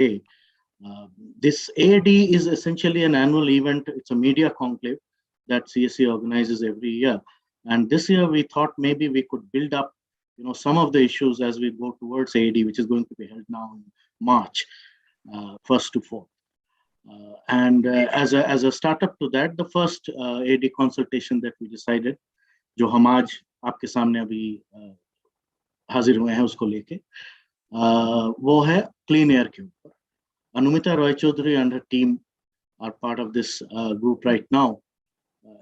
today. This AAD is essentially an annual event. It's a media conclave that CSE organizes every year. And this year we thought maybe we could build up, some of the issues as we go towards AAD, which is going to be held now in March, 1st to 4th. As a startup to that, the first AAD consultation that we decided, जो हम आज आपके सामने अभी हाजिर हुए हैं उसको लेके, वो है क्लीन एयर के ऊपर. Anumita Roy Chaudhary and her team are part of this group right now,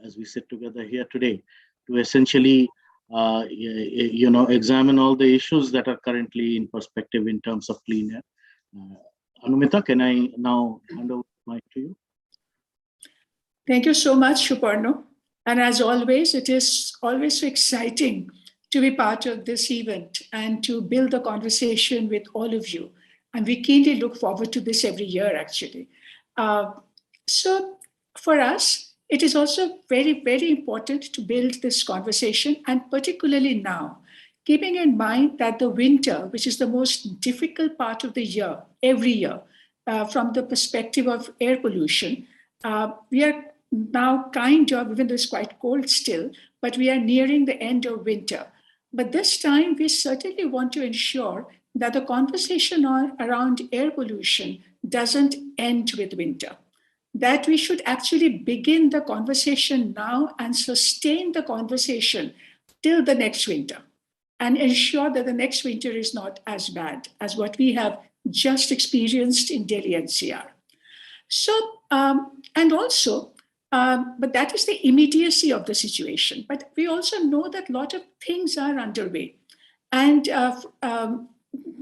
as we sit together here today, to essentially, examine all the issues that are currently in perspective in terms of clean air. Anumita, can I now hand over the mic to you? Thank you so much, Suparno. And as always, it is always so exciting to be part of this event and to build a conversation with all of you. And we keenly look forward to this every year, actually. So for us, it is also very, very important to build this conversation, and particularly now, keeping in mind that the winter, which is the most difficult part of the year, every year, from the perspective of air pollution, we are now kind of, even though it's quite cold still, but we are nearing the end of winter. But this time, we certainly want to ensure that the conversation around air pollution doesn't end with winter, that we should actually begin the conversation now and sustain the conversation till the next winter and ensure that the next winter is not as bad as what we have just experienced in Delhi NCR. So, and also, but that is the immediacy of the situation. But we also know that a lot of things are underway. And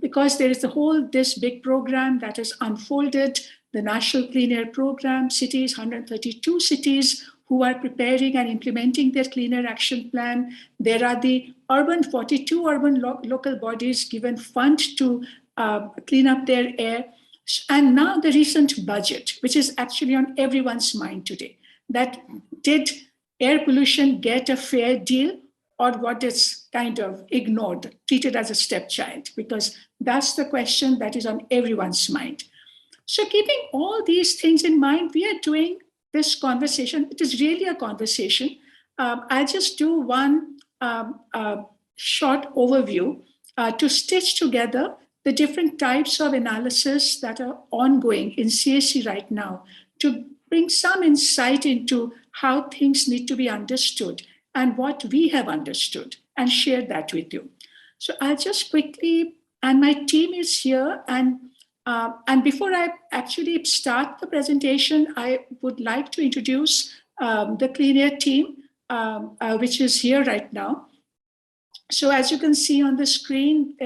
because there is this big program that has unfolded, the National Clean Air Program, cities, 132 cities who are preparing and implementing their Clean Air Action Plan. There are the 42 urban local bodies given fund to clean up their air. And now the recent budget, which is actually on everyone's mind today, that did air pollution get a fair deal, or what is kind of ignored, treated as a stepchild? Because that's the question that is on everyone's mind. So keeping all these things in mind, we are doing this conversation. It is really a conversation. I'll just do one short overview to stitch together the different types of analysis that are ongoing in CSE right now to bring some insight into how things need to be understood and what we have understood, and share that with you. So I'll just quickly, and my team is here, and before I actually start the presentation, I would like to introduce the Clean Air team, which is here right now. So as you can see on the screen,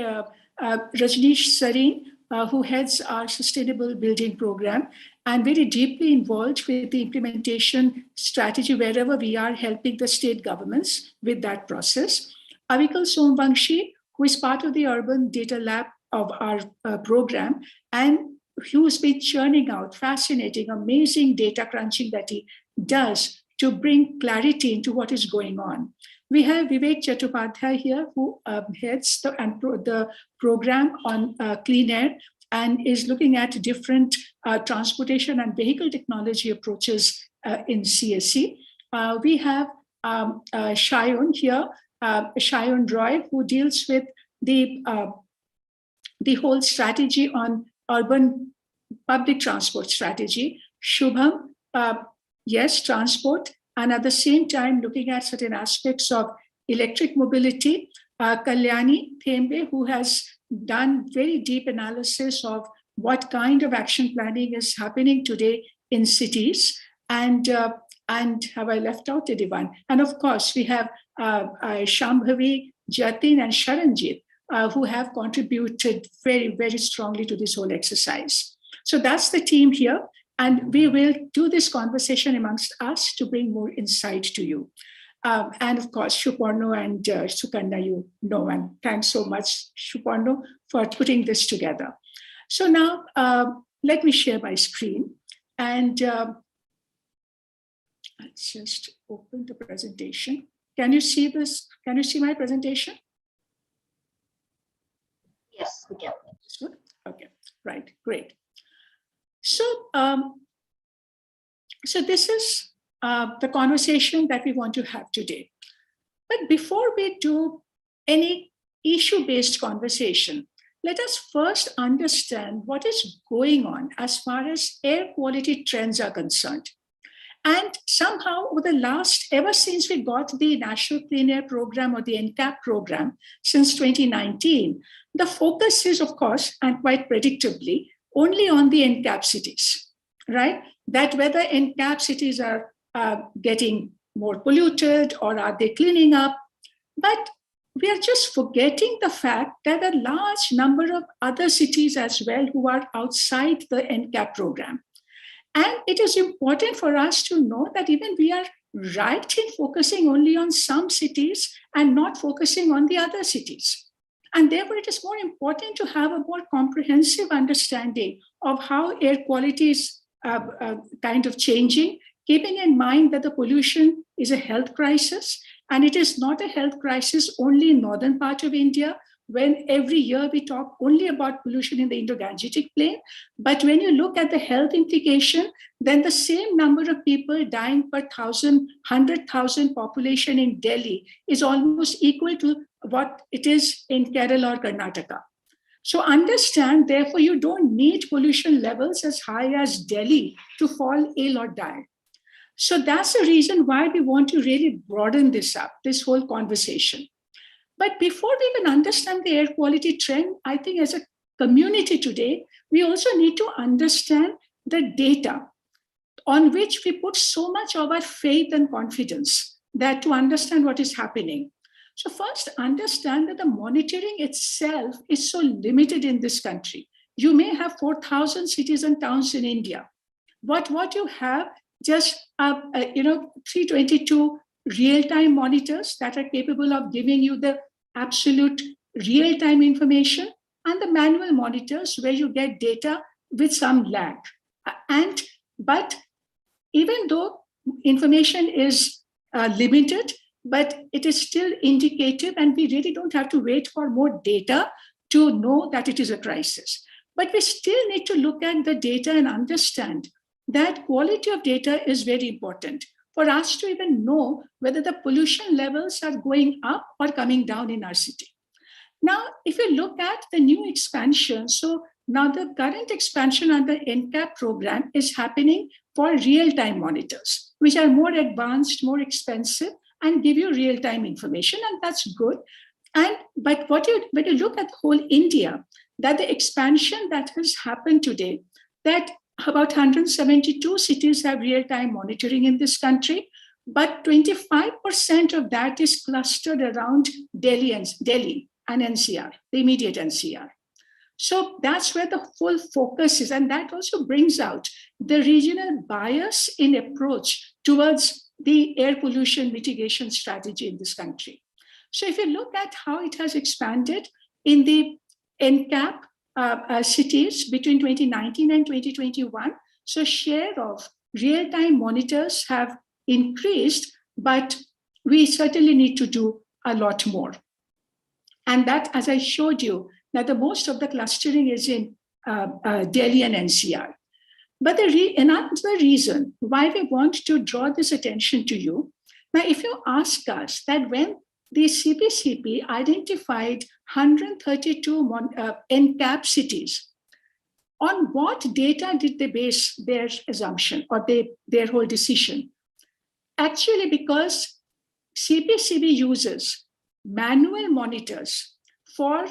Rajneesh Sareen, who heads our Sustainable Building Program, and very deeply involved with the implementation strategy wherever we are helping the state governments with that process. Avikal Somvangshi, who is part of the Urban Data Lab of our program, and who's been churning out fascinating, amazing data crunching that he does to bring clarity into what is going on. We have Vivek Chattopadhyay here, who heads the program on clean air and is looking at different transportation and vehicle technology approaches in CSE. We have Shayon here, Shayon Roy, who deals with the whole strategy on urban public transport strategy. Shubham, yes, transport, and at the same time looking at certain aspects of electric mobility. Kalyani Thembe, who has done very deep analysis of what kind of action planning is happening today in cities. And have I left out anyone? And of course, we have Shambhavi, Jatin, and Sharanjit, who have contributed very, very strongly to this whole exercise. So that's the team here. And we will do this conversation amongst us to bring more insight to you. And of course, Suparno and Sukanya, you know, and thanks so much, Suparno, for putting this together. So now, let me share my screen. And let's just open the presentation. Can you see this? Can you see my presentation? Yes, we can. Okay, right, great. So, so this is the conversation that we want to have today. But before we do any issue-based conversation, let us first understand what is going on as far as air quality trends are concerned. And somehow, over the last, ever since we got the National Clean Air Program or the NCAP program since 2019, the focus is, of course, and quite predictably, only on the NCAP cities, right? That whether NCAP cities are getting more polluted or are they cleaning up. But we are just forgetting the fact that a large number of other cities as well who are outside the NCAP program. And it is important for us to know that even we are right in focusing only on some cities and not focusing on the other cities. And therefore, it is more important to have a more comprehensive understanding of how air quality is kind of changing, keeping in mind that the pollution is a health crisis, and it is not a health crisis only in northern part of India, when every year we talk only about pollution in the Indo-Gangetic plain. But when you look at the health implication, then the same number of people dying per 100,000 population in Delhi is almost equal to what it is in Kerala or Karnataka. So understand, therefore, you don't need pollution levels as high as Delhi to fall ill or die. So that's the reason why we want to really broaden this up, this whole conversation. But before we even understand the air quality trend, I think as a community today, we also need to understand the data on which we put so much of our faith and confidence that to understand what is happening. So first, understand that the monitoring itself is so limited in this country. You may have 4,000 cities and towns in India. What you have, just 322 real-time monitors that are capable of giving you the absolute real-time information, and the manual monitors where you get data with some lag. But even though information is limited, but it is still indicative, and we really don't have to wait for more data to know that it is a crisis. But we still need to look at the data and understand that quality of data is very important for us to even know whether the pollution levels are going up or coming down in our city. Now, if you look at the new expansion, so now the current expansion under NCAP program is happening for real-time monitors, which are more advanced, more expensive, and give you real-time information, and that's good. But when you look at whole India, that the expansion that has happened today, that about 172 cities have real-time monitoring in this country, but 25% of that is clustered around Delhi and NCR, the immediate NCR. So that's where the full focus is, and that also brings out the regional bias in approach towards the air pollution mitigation strategy in this country. So if you look at how it has expanded in the NCAP cities between 2019 and 2021, so share of real-time monitors have increased, but we certainly need to do a lot more. And that, as I showed you, that the most of the clustering is in Delhi and NCR. But another reason why we want to draw this attention to you, now if you ask us that when the CPCP identified 132 NCAP cities, on what data did they base their assumption or their whole decision? Actually, because CPCB uses manual monitors for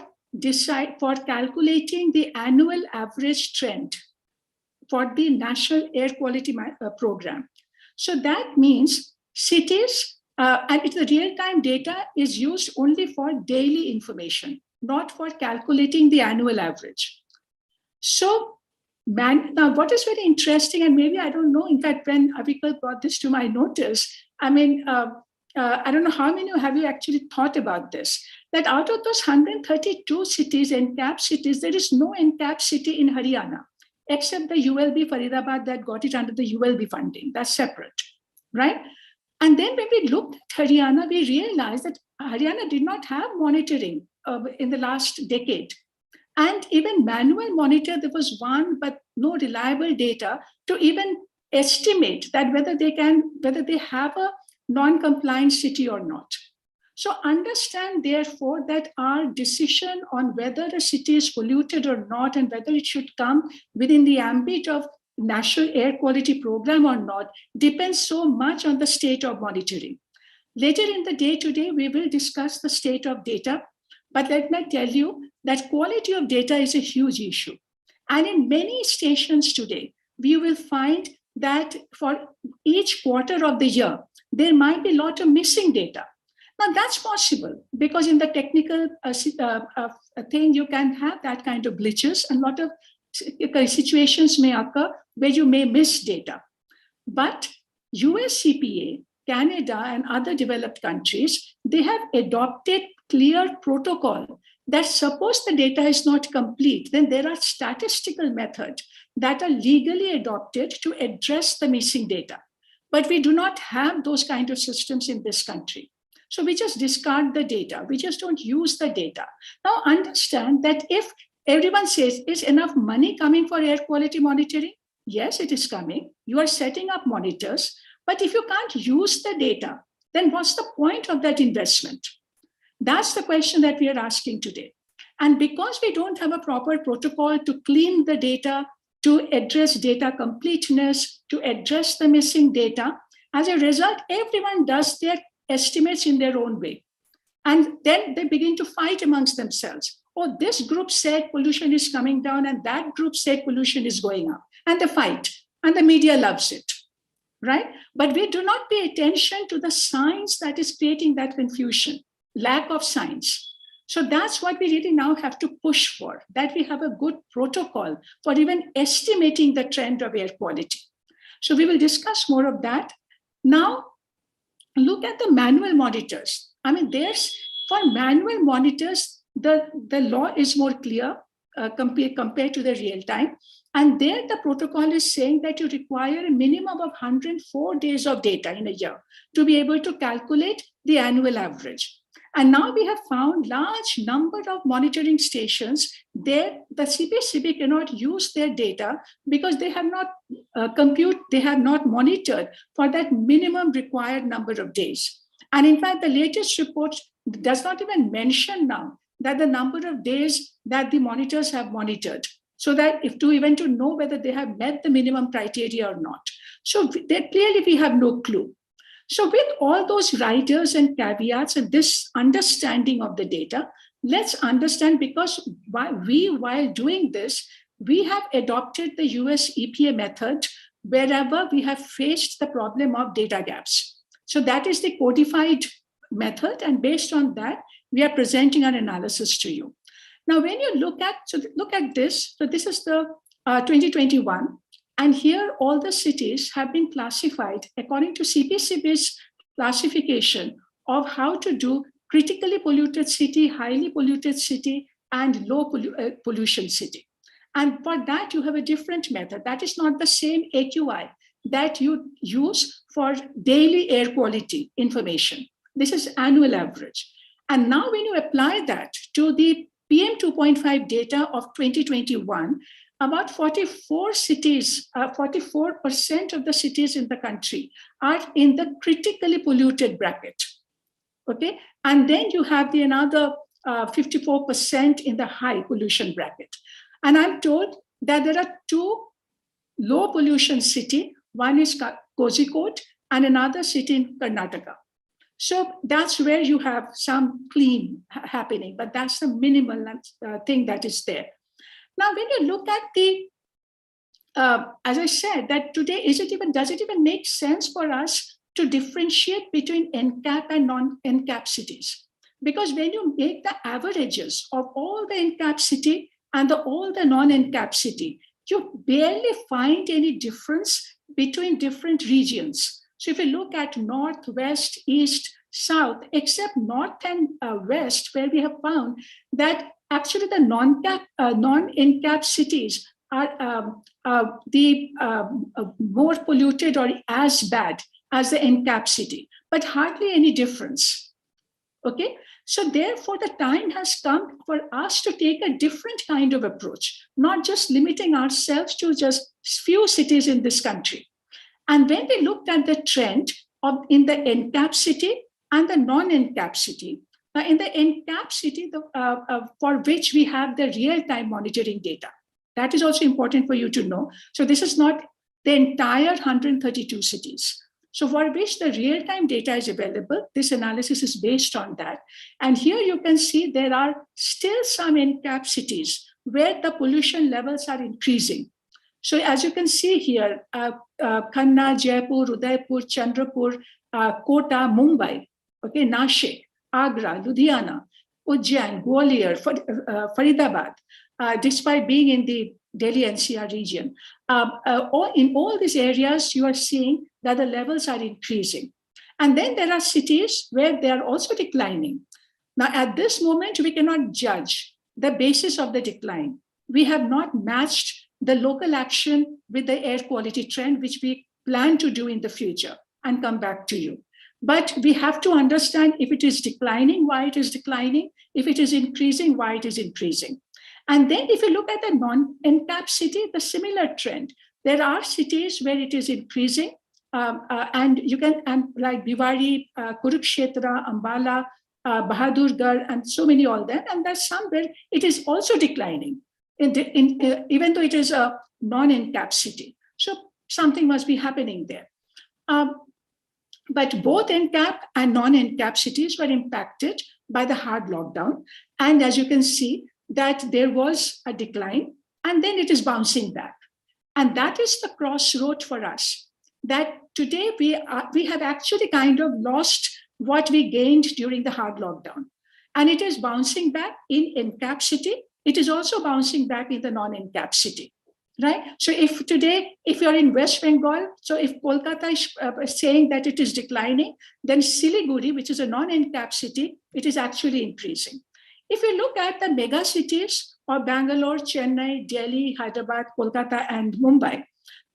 calculating the annual average trend for the National Air Quality Program. So that means cities, and the real-time data is used only for daily information, not for calculating the annual average. So now what is very interesting, and maybe I don't know, in fact, when Avikal brought this to my notice, I mean, I don't know how many have you actually thought about this, that out of those 132 cities, NCAP cities, there is no NCAP city in Haryana, except the ULB Faridabad that got it under the ULB funding. That's separate, right? And then when we looked at Haryana, we realized that Haryana did not have monitoring in the last decade. And even manual monitor, there was one, but no reliable data to even estimate that whether they have a non-compliant city or not. So understand, therefore, that our decision on whether a city is polluted or not and whether it should come within the ambit of National Air Quality Program or not depends so much on the state of monitoring. Later in the day today, we will discuss the state of data, but let me tell you that quality of data is a huge issue. And in many stations today, we will find that for each quarter of the year, there might be a lot of missing data. Now that's possible because in the technical thing, you can have that kind of glitches, and a lot of situations may occur where you may miss data. But US CPA, Canada, and other developed countries, they have adopted clear protocol that suppose the data is not complete, then there are statistical methods that are legally adopted to address the missing data. But we do not have those kind of systems in this country. So we just discard the data. We just don't use the data. Now understand that if everyone says, is enough money coming for air quality monitoring? Yes, it is coming. You are setting up monitors. But if you can't use the data, then what's the point of that investment? That's the question that we are asking today. And because we don't have a proper protocol to clean the data, to address data completeness, to address the missing data, as a result, everyone does their estimates in their own way. And then they begin to fight amongst themselves. Oh, this group said pollution is coming down and that group said pollution is going up. And they fight. And the media loves it, right? But we do not pay attention to the science that is creating that confusion, lack of science. So that's what we really now have to push for, that we have a good protocol for even estimating the trend of air quality. So we will discuss more of that. Now, look at the manual monitors. I mean, for manual monitors, the law is more clear compared to the real time. And there the protocol is saying that you require a minimum of 104 days of data in a year to be able to calculate the annual average. And now we have found large number of monitoring stations there. The CPCB cannot use their data because they have not they have not monitored for that minimum required number of days. And in fact, the latest report does not even mention now that the number of days that the monitors have monitored, so that if to even to know whether they have met the minimum criteria or not. So clearly we have no clue. So with all those riders and caveats and this understanding of the data, let's understand, because while doing this, we have adopted the US EPA method wherever we have faced the problem of data gaps. So that is the codified method, and based on that, we are presenting an analysis to you. Now, when you look at this, so this is the 2021, and here all the cities have been classified according to CPCB's classification of how to do critically polluted city, highly polluted city, and low pollution city. And for that, you have a different method. That is not the same AQI that you use for daily air quality information. This is annual average. And now when you apply that to the PM 2.5 data of 2021, about 44 cities, 44% of the cities in the country are in the critically polluted bracket. Okay, and then you have the another 54% in the high pollution bracket. And I'm told that there are two low pollution cities. One is Kozhikode and another city in Karnataka. So that's where you have some clean happening, but that's the minimal thing that is there. Now, when you look at the, as I said, that today, does it even make sense for us to differentiate between NCAP and non-NCAP cities? Because when you make the averages of all the NCAP city and all the non-NCAP city, you barely find any difference between different regions. So if you look at north, west, east, south, except north and west, where we have found that actually the non-NCAP cities are more polluted or as bad as the NCAP city, but hardly any difference. Okay, So therefore, the time has come for us to take a different kind of approach, not just limiting ourselves to just few cities in this country. And when we looked at the trend in the NCAP city and the non-NCAP city, in the NCAP city, for which we have the real-time monitoring data, that is also important for you to know. So this is not the entire 132 cities. So for which the real-time data is available, this analysis is based on that. And here you can see there are still some NCAP cities where the pollution levels are increasing. So as you can see here, Khanna, Jaipur, Udaipur, Chandrapur, Kota, Mumbai, okay, Nashik, Agra, Ludhiana, Ujjain, Gwalior, Faridabad, despite being in the Delhi NCR region. In all these areas, you are seeing that the levels are increasing. And then there are cities where they are also declining. Now, at this moment, we cannot judge the basis of the decline. We have not matched the local action with the air quality trend, which we plan to do in the future and come back to you. But we have to understand if it is declining, why it is declining, if it is increasing, why it is increasing. And then if you look at the non-NCAP city, the similar trend. There are cities where it is increasing, and you can, like Bhiwadi, Kurukshetra, Ambala, Bahadurgarh, and so many all that. And there's some where it is also declining, even though it is a non-NCAP city. So something must be happening there. But both NCAP and non-NCAP cities were impacted by the hard lockdown. And as you can see, that there was a decline, and then it is bouncing back. And that is the crossroad for us, that today we have actually kind of lost what we gained during the hard lockdown. And it is bouncing back in NCAP city. It is also bouncing back in the non-NCAP city, right? So if today, if you're in West Bengal, so if Kolkata is saying that it is declining, then Siliguri, which is a non-NCAP city, it is actually increasing. If you look at the mega cities of Bangalore, Chennai, Delhi, Hyderabad, Kolkata, and Mumbai,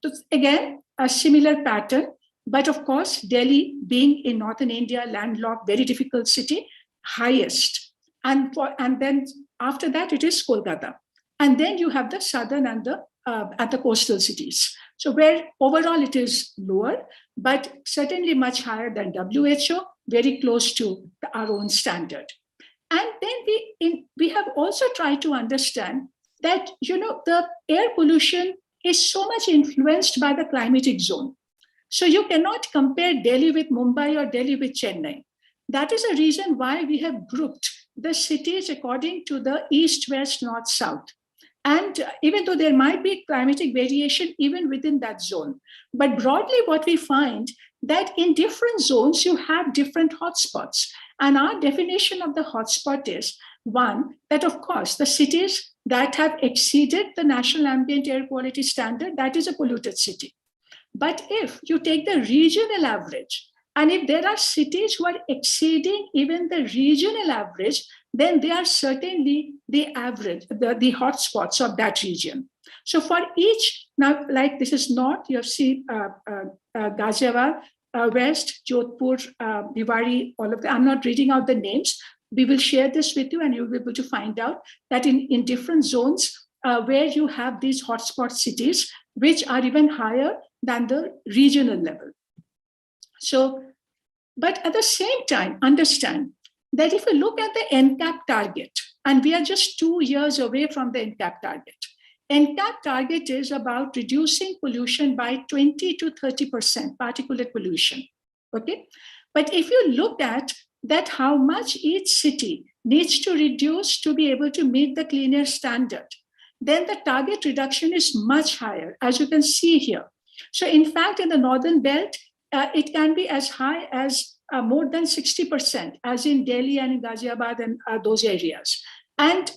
so again, a similar pattern. But of course, Delhi being in northern India, landlocked, very difficult city, highest. And then after that, it is Kolkata. And then you have the southern and the coastal cities. So where overall it is lower, but certainly much higher than WHO, very close to our own standard. And then we have also tried to understand that, the air pollution is so much influenced by the climatic zone. So you cannot compare Delhi with Mumbai or Delhi with Chennai. That is a reason why we have grouped the cities according to the east, west, north, south. And even though there might be climatic variation even within that zone, but broadly what we find that in different zones, you have different hotspots. And our definition of the hotspot is one, that of course, the cities that have exceeded the national ambient air quality standard, that is a polluted city. But if you take the regional average, and if there are cities who are exceeding even the regional average, then they are certainly the average, the hotspots of that region. So for each, now like this is north, you have seen Ghaziabad, west, Jodhpur, Bhiwadi, all of that. I'm not reading out the names. We will share this with you and you'll be able to find out that in different zones where you have these hotspot cities, which are even higher than the regional level. So, but at the same time, understand that if you look at the NCAP target, and we are just 2 years away from the NCAP target. NCAP target is about reducing pollution by 20 to 30%, particulate pollution, okay? But if you look at that, how much each city needs to reduce to be able to meet the clean air standard, then the target reduction is much higher, as you can see here. So in fact, in the Northern Belt, it can be as high as more than 60%, as in Delhi and in Ghaziabad and those areas. And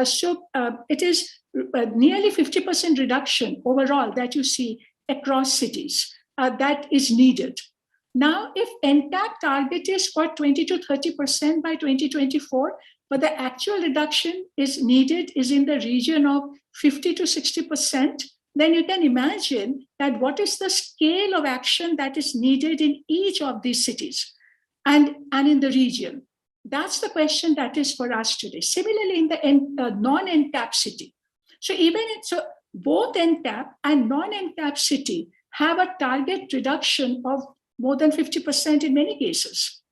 so it is nearly 50% reduction overall that you see across cities that is needed. Now, if NCAP target is for 20 to 30% by 2024, but the actual reduction is needed is in the region of 50 to 60%, then you can imagine that what is the scale of action that is needed in each of these cities and in the region. That's the question that is for us today. Similarly, in the non-NCAP city. So both NCAP and non-NCAP city have a target reduction of more than 50% in many cases,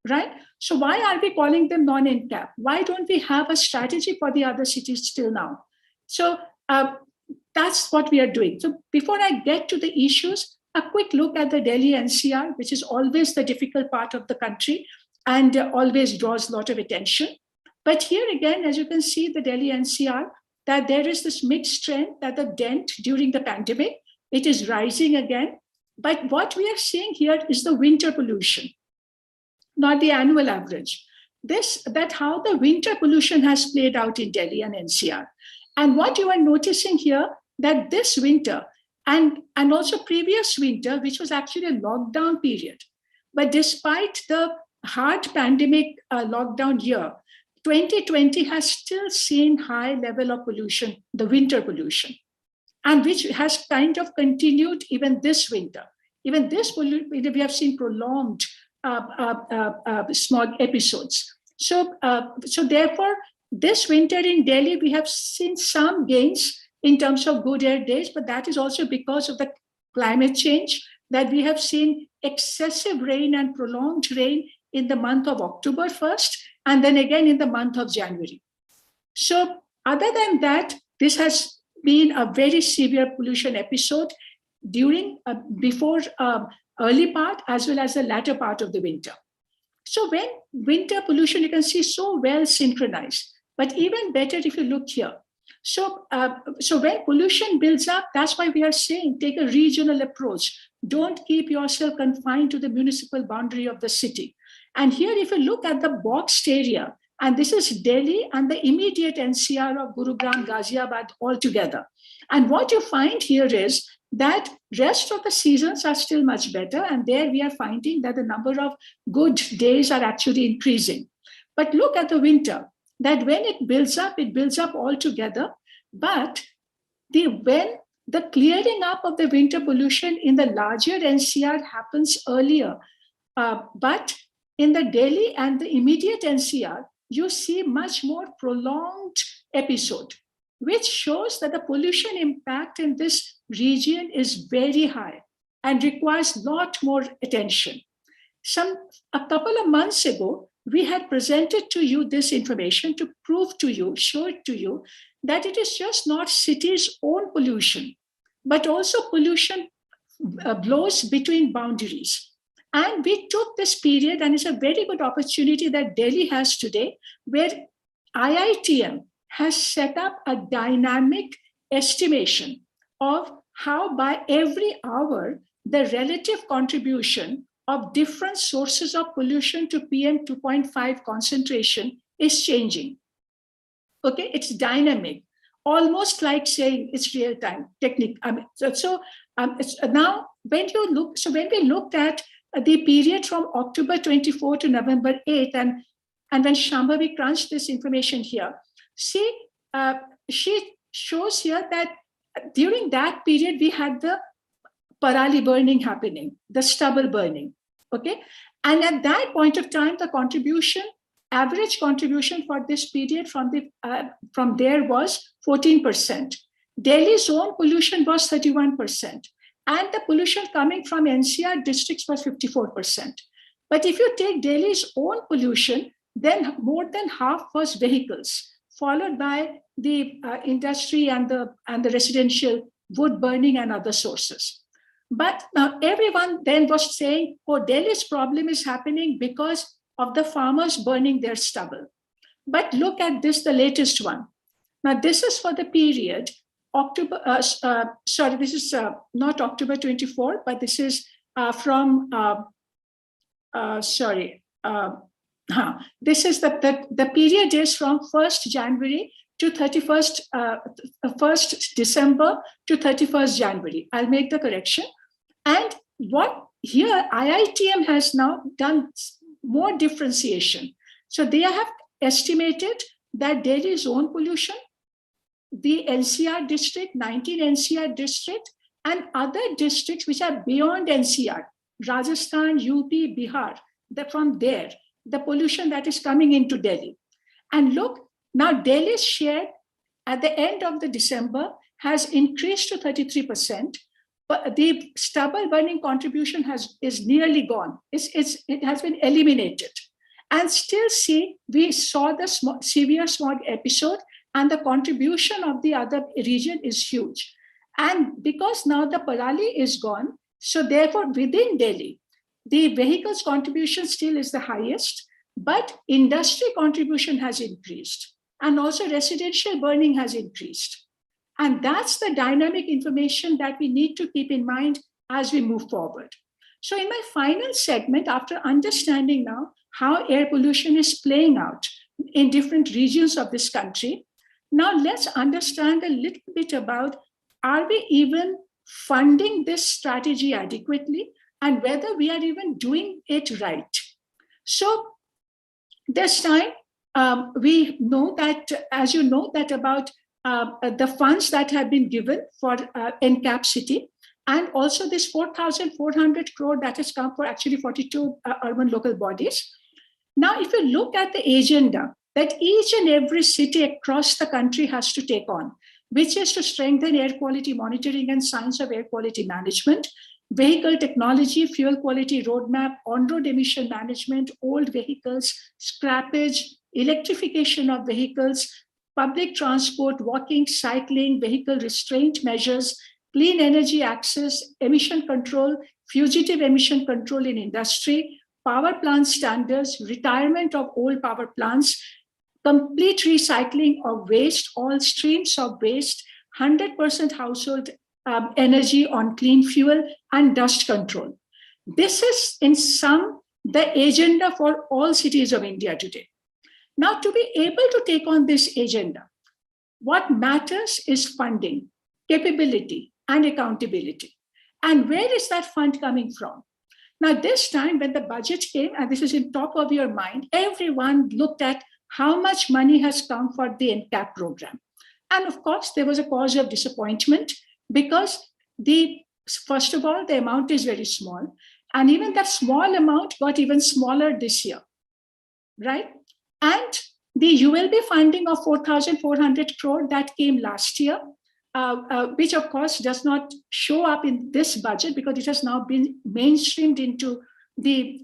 right? So why are we calling them non-NCAP? Why don't we have a strategy for the other cities till now? So that's what we are doing. So before I get to the issues, a quick look at the Delhi NCR, which is always the difficult part of the country and always draws a lot of attention. But here again, as you can see, the Delhi NCR, that there is this mixed trend that the dent during the pandemic, it is rising again. But what we are seeing here is the winter pollution, not the annual average. That how the winter pollution has played out in Delhi and NCR. And what you are noticing here, that this winter and also previous winter, which was actually a lockdown period, but despite the hard pandemic lockdown year, 2020 has still seen high level of pollution, the winter pollution, and which has kind of continued even this winter. Even this pollution, we have seen prolonged smog episodes. So therefore, this winter in Delhi, we have seen some gains in terms of good air days, but that is also because of the climate change, that we have seen excessive rain and prolonged rain in the month of October first, and then again in the month of January. So other than that, this has been a very severe pollution episode during, before early part as well as the latter part of the winter. So when winter pollution, you can see so well synchronized, but even better if you look here. So when pollution builds up, that's why we are saying take a regional approach. Don't keep yourself confined to the municipal boundary of the city. And here, if you look at the boxed area, and this is Delhi and the immediate NCR of Gurugram, Ghaziabad all together. And what you find here is that rest of the seasons are still much better. And there we are finding that the number of good days are actually increasing. But look at the winter, that when it builds up all together. But when the clearing up of the winter pollution in the larger NCR happens earlier, but in the Delhi and the immediate NCR, you see much more prolonged episode, which shows that the pollution impact in this region is very high and requires a lot more attention. A couple of months ago, we had presented to you this information to prove to you, show it to you, that it is just not cities' own pollution, but also pollution blows between boundaries. And we took this period, and it's a very good opportunity that Delhi has today, where IITM has set up a dynamic estimation of how by every hour, the relative contribution of different sources of pollution to PM 2.5 concentration is changing. Okay, it's dynamic, almost like saying it's real-time technique. Now, when we looked at the period from October 24 to November 8th, and when Shambhavi crunched this information here, see, she shows here that during that period, we had the parali burning happening, the stubble burning, okay? And at that point of time, the average contribution for this period from there was 14%. Delhi's own pollution was 31%. And the pollution coming from NCR districts was 54%. But if you take Delhi's own pollution, then more than half was vehicles, followed by the industry and the residential wood burning and other sources. But now everyone then was saying, oh, Delhi's problem is happening because of the farmers burning their stubble. But look at this, the latest one. Now this is for the period October, this is not October 24, but this is from, this is the period is from 1st January to 1st December to 31st January. I'll make the correction. And what here IITM has now done more differentiation. So they have estimated that Delhi's own pollution, the NCR district, 19 NCR district, and other districts which are beyond NCR, Rajasthan, UP, Bihar, from there, the pollution that is coming into Delhi. And look, now Delhi's share at the end of the December has increased to 33%, but the stubble burning contribution is nearly gone. It has been eliminated. And still see, we saw the severe smog episode, and the contribution of the other region is huge. And because now the Parali is gone, so therefore within Delhi, the vehicles contribution still is the highest, but industry contribution has increased, and also residential burning has increased. And that's the dynamic information that we need to keep in mind as we move forward. So in my final segment, after understanding now how air pollution is playing out in different regions of this country, now let's understand a little bit about, are we even funding this strategy adequately, and whether we are even doing it right? So this time, we know that, as you know, that about the funds that have been given for NCAP city, and also this 4,400 crore that has come for actually 42 urban local bodies. Now, if you look at the agenda that each and every city across the country has to take on, which is to strengthen air quality monitoring and science of air quality management, vehicle technology, fuel quality roadmap, on-road emission management, old vehicles, scrappage, electrification of vehicles, public transport, walking, cycling, vehicle restraint measures, clean energy access, emission control, fugitive emission control in industry, power plant standards, retirement of old power plants, complete recycling of waste, all streams of waste, 100% household energy on clean fuel, and dust control. This is, in sum, the agenda for all cities of India today. Now, to be able to take on this agenda, what matters is funding, capability, and accountability. And where is that fund coming from? Now, this time when the budget came, and this is in top of your mind, everyone looked at how much money has come for the NCAP program. And of course, there was a cause of disappointment, because first of all, the amount is very small. And even that small amount got even smaller this year, right? And the ULB funding of 4,400 crore that came last year, which of course does not show up in this budget because it has now been mainstreamed into the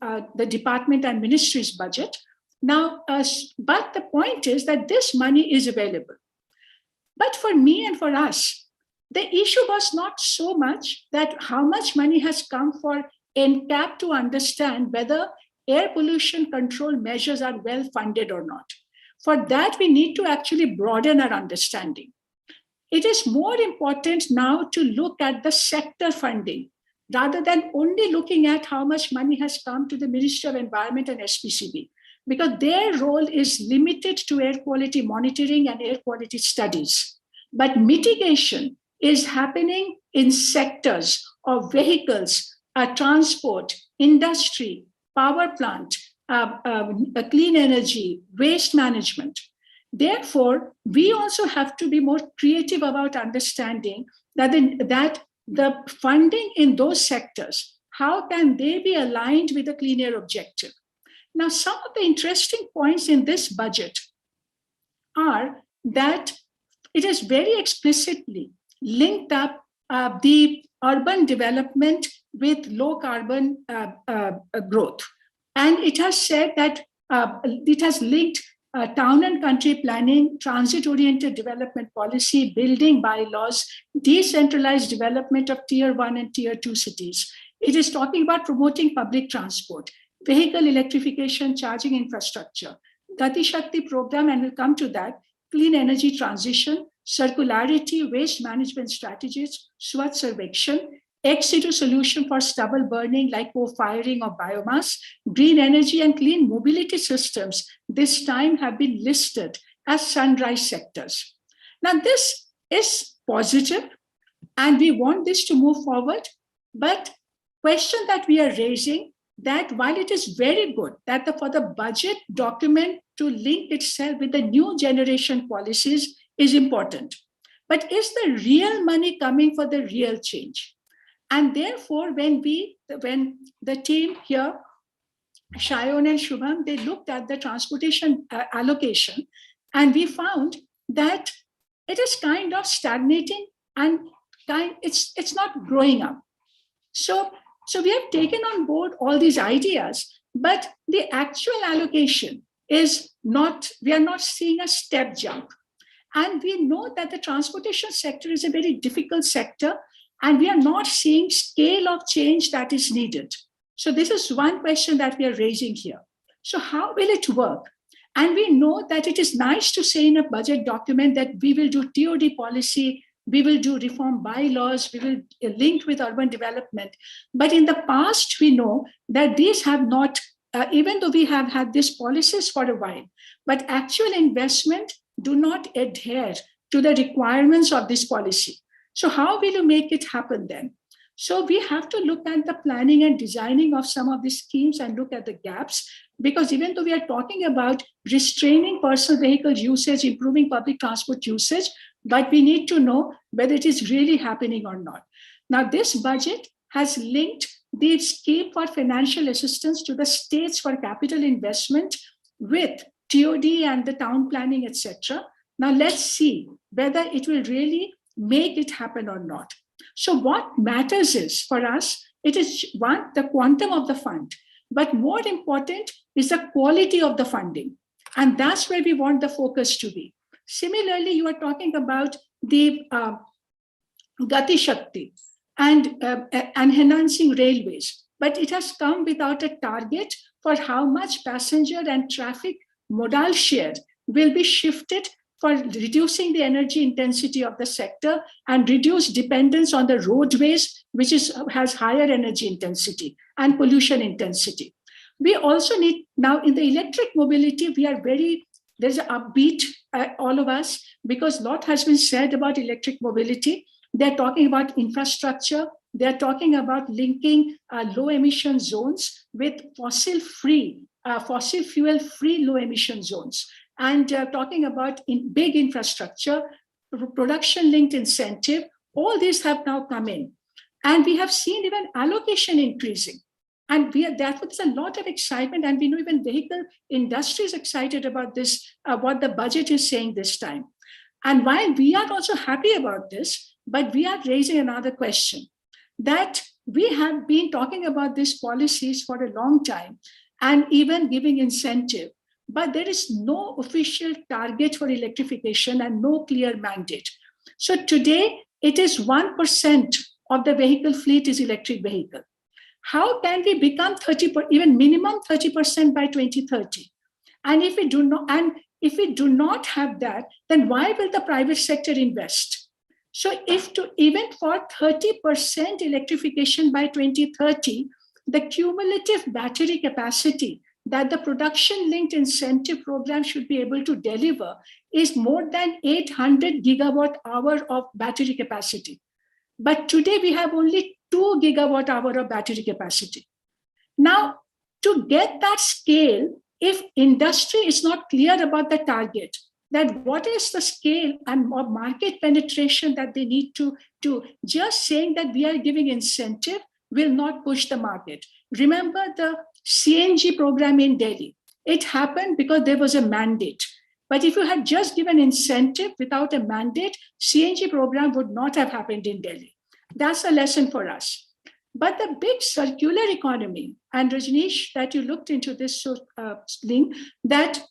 department and ministry's budget. Now, but the point is that this money is available. But for me and for us, the issue was not so much that how much money has come for NCAP to understand whether air pollution control measures are well funded or not. For that, we need to actually broaden our understanding. It is more important now to look at the sector funding rather than only looking at how much money has come to the Ministry of Environment and SPCB, because their role is limited to air quality monitoring and air quality studies. But mitigation is happening in sectors of vehicles, transport, industry, power plant, clean energy, waste management. Therefore, we also have to be more creative about understanding that the funding in those sectors, how can they be aligned with the clean air objective? Now, some of the interesting points in this budget are that it is very explicitly linked up the urban development with low carbon growth. And it has said that it has linked town and country planning, transit-oriented development policy, building bylaws, decentralized development of tier 1 and tier 2 cities. It is talking about promoting public transport, vehicle electrification, charging infrastructure, Gati Shakti program, and we'll come to that, clean energy transition, circularity, waste management strategies, Swachh Sarvekshan, ex situ solution for stubble burning like co-firing of biomass, green energy and clean mobility systems this time have been listed as sunrise sectors. Now, this is positive and we want this to move forward, but question that we are raising that while it is very good that for the budget document to link itself with the new generation policies is important, but is the real money coming for the real change? And therefore, when the team here Shayon and Shubham, they looked at the transportation allocation, and we found that it is kind of stagnating and it's not growing up. So we have taken on board all these ideas, but the actual allocation is not, we are not seeing a step jump. And we know that the transportation sector is a very difficult sector, and we are not seeing scale of change that is needed. So this is one question that we are raising here. So how will it work? And we know that it is nice to say in a budget document that we will do TOD policy, we will do reform bylaws, we will link with urban development. But in the past, we know that these have not, even though we have had these policies for a while, but actual investment do not adhere to the requirements of this policy. So how will you make it happen then? So we have to look at the planning and designing of some of these schemes and look at the gaps, because even though we are talking about restraining personal vehicle usage, improving public transport usage, but we need to know whether it is really happening or not. Now, this budget has linked the scheme for financial assistance to the states for capital investment with TOD and the town planning, etc. Now, let's see whether it will really make it happen or not. So what matters is, for us, it is one, the quantum of the fund, but more important is the quality of the funding. And that's where we want the focus to be. Similarly, you are talking about the Gati Shakti and enhancing railways, but it has come without a target for how much passenger and traffic modal share will be shifted for reducing the energy intensity of the sector and reduce dependence on the roadways, which has higher energy intensity and pollution intensity. We also need, now in the electric mobility, we are there's an upbeat, all of us, because a lot has been said about electric mobility. They're talking about infrastructure. They're talking about linking low emission zones with fossil fuel free low emission zones. And talking about big infrastructure, production linked incentive, all these have now come in. And we have seen even allocation increasing. And therefore, there's a lot of excitement, and we know even vehicle industry is excited about this, what the budget is saying this time. And while we are also happy about this, but we are raising another question, that we have been talking about these policies for a long time and even giving incentive, but there is no official target for electrification and no clear mandate. So today, it is 1% of the vehicle fleet is electric vehicle. How can we become 30%, even minimum 30% by 2030? And if we do not have that, then why will the private sector invest? So even for 30% electrification by 2030, the cumulative battery capacity that the production linked incentive program should be able to deliver is more than 800 gigawatt hour of battery capacity. But today we have only 2 gigawatt hour of battery capacity. Now, to get that scale, if industry is not clear about the target, that what is the scale and market penetration that they need to do, just saying that we are giving incentive will not push the market. Remember the CNG program in Delhi. It happened because there was a mandate. But if you had just given incentive without a mandate, CNG program would not have happened in Delhi. That's a lesson for us. But the big circular economy, and Rajneesh, that you looked into this link, that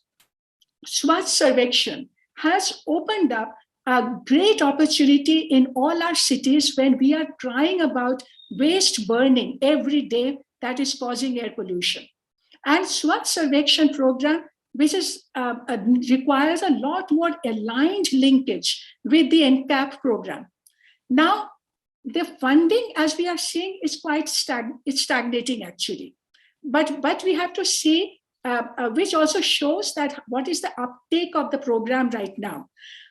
Swachh Sarvekshan has opened up a great opportunity in all our cities when we are crying about waste burning every day that is causing air pollution. And Swachh Sarvekshan program, which requires a lot more aligned linkage with the NCAP program. Now, the funding, as we are seeing, is quite stagnating actually. But we have to see, which also shows that what is the uptake of the program right now.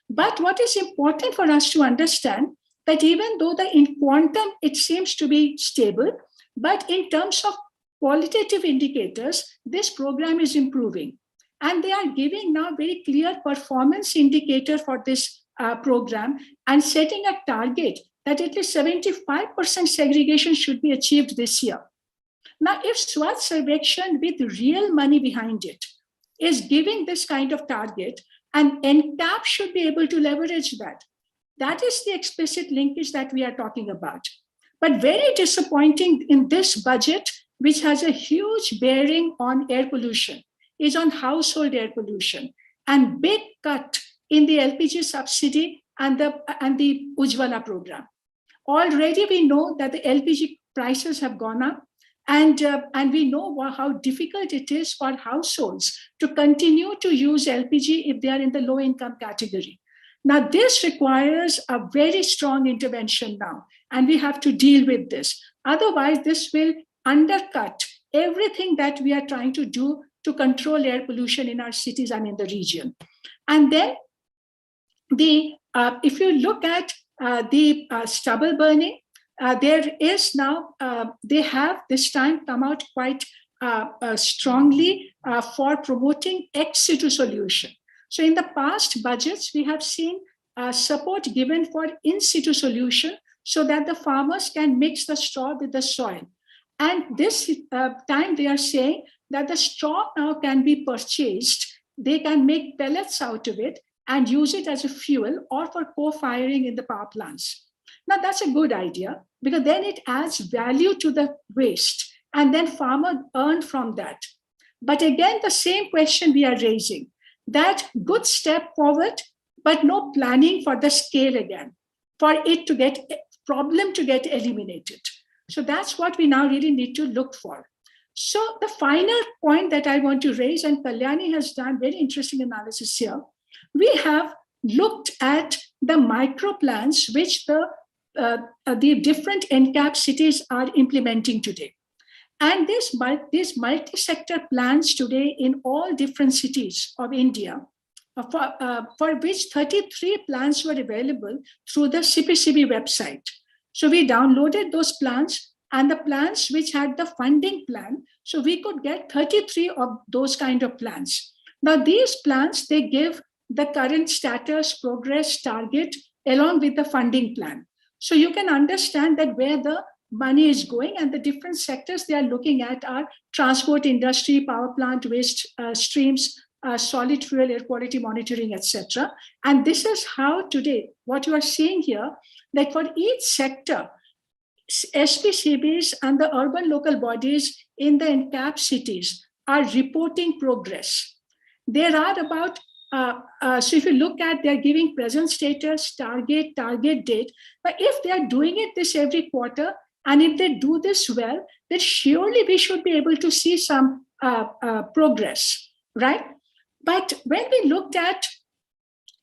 But what is important for us to understand that even though in quantum, it seems to be stable, but in terms of qualitative indicators, this program is improving. And they are giving now very clear performance indicator for this program and setting a target that at least 75% segregation should be achieved this year. Now, if Swachh Sarvekshan with real money behind it is giving this kind of target, and NCAP should be able to leverage that. That is the explicit linkage that we are talking about. But very disappointing in this budget, which has a huge bearing on air pollution, is on household air pollution, and big cut in the LPG subsidy and the Ujjwala program. Already we know that the LPG prices have gone up, and we know how difficult it is for households to continue to use LPG if they are in the low income category. Now, this requires a very strong intervention now, and we have to deal with this. Otherwise, this will undercut everything that we are trying to do to control air pollution in our cities and in the region. And then, if you look at the stubble burning, there is now, they have this time come out quite strongly for promoting ex situ solution. So in the past budgets, we have seen support given for in situ solution so that the farmers can mix the straw with the soil. And this time they are saying that the straw now can be purchased. They can make pellets out of it and use it as a fuel or for co-firing in the power plants. Now that's a good idea because then it adds value to the waste and then farmers earn from that. But again, the same question we are raising, that good step forward, but no planning for the scale again, for it to get problem to get eliminated. So that's what we now really need to look for. So the final point that I want to raise, and Kalyani has done very interesting analysis here, we have looked at the micro plans which the different NCAP cities are implementing today. And these multi-sector plans today in all different cities of India, for which 33 plans were available through the CPCB website. So we downloaded those plans and the plans which had the funding plan. So we could get 33 of those kind of plans. Now these plans, they give the current status, progress, target, along with the funding plan. So you can understand that where the money is going and the different sectors they are looking at are transport industry, power plant, waste streams, solid fuel, air quality monitoring, etc. And this is how today, what you are seeing here, that for each sector, SPCBs and the urban local bodies in the NCAP cities are reporting progress. There are about, so if you look at, they're giving present status, target date, but if they're doing it this every quarter, and if they do this well, then surely we should be able to see some progress, right? But when we looked at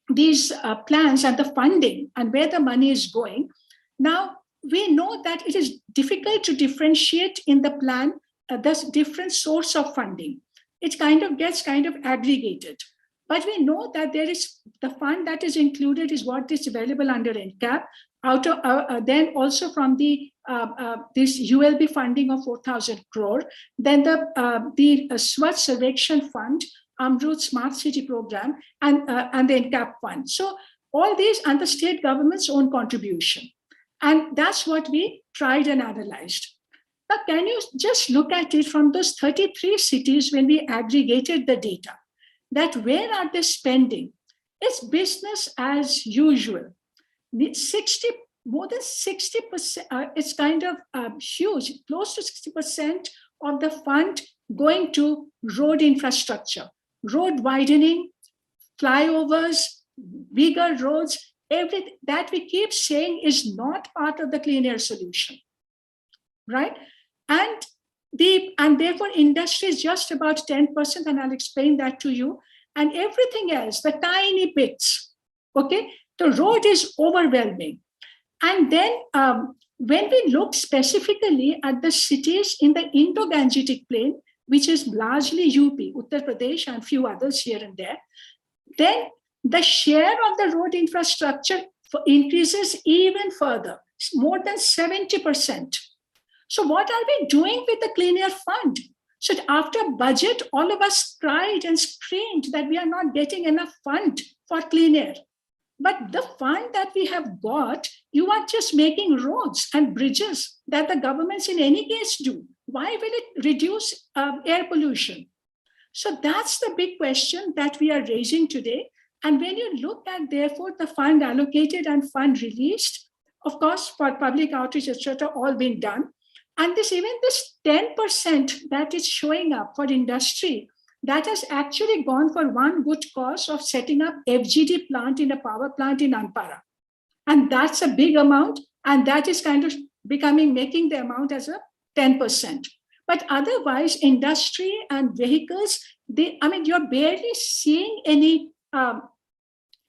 these plans and the funding and where the money is going, now we know that it is difficult to differentiate in the plan the different source of funding. It gets aggregated. But we know that there is the fund that is included is what is available under NCAP. Out of then also from the this ULB funding of 4,000 crore, then the Swachh Sarvekshan Fund, Amrut Smart City Program, and the NCAP fund. So all these and the state government's own contribution, and that's what we tried and analyzed. Now, can you just look at it from those 33 cities when we aggregated the data? That where are they spending? It's business as usual. More than 60%, it's huge, close to 60% of the fund going to road infrastructure, road widening, flyovers, bigger roads, everything that we keep saying is not part of the clean air solution, right? And therefore industry is just about 10%, and I'll explain that to you. And everything else, the tiny bits, okay? The road is overwhelming. And then when we look specifically at the cities in the Indo-Gangetic Plain, which is largely UP, Uttar Pradesh, and few others here and there, then the share of the road infrastructure increases even further, more than 70%. So what are we doing with the Clean Air Fund? So after budget, all of us cried and screamed that we are not getting enough fund for clean air. But the fund that we have got, you are just making roads and bridges that the governments in any case do. why will it reduce air pollution? So that's the big question that we are raising today. And when you look at, therefore, the fund allocated and fund released, of course, for public outreach, etc., all been done. And even this 10% that is showing up for industry, that has actually gone for one good cause of setting up FGD plant in a power plant in Anpara. And that's a big amount. And that is kind of making the amount as a 10%. But otherwise, industry and vehicles, you're barely seeing any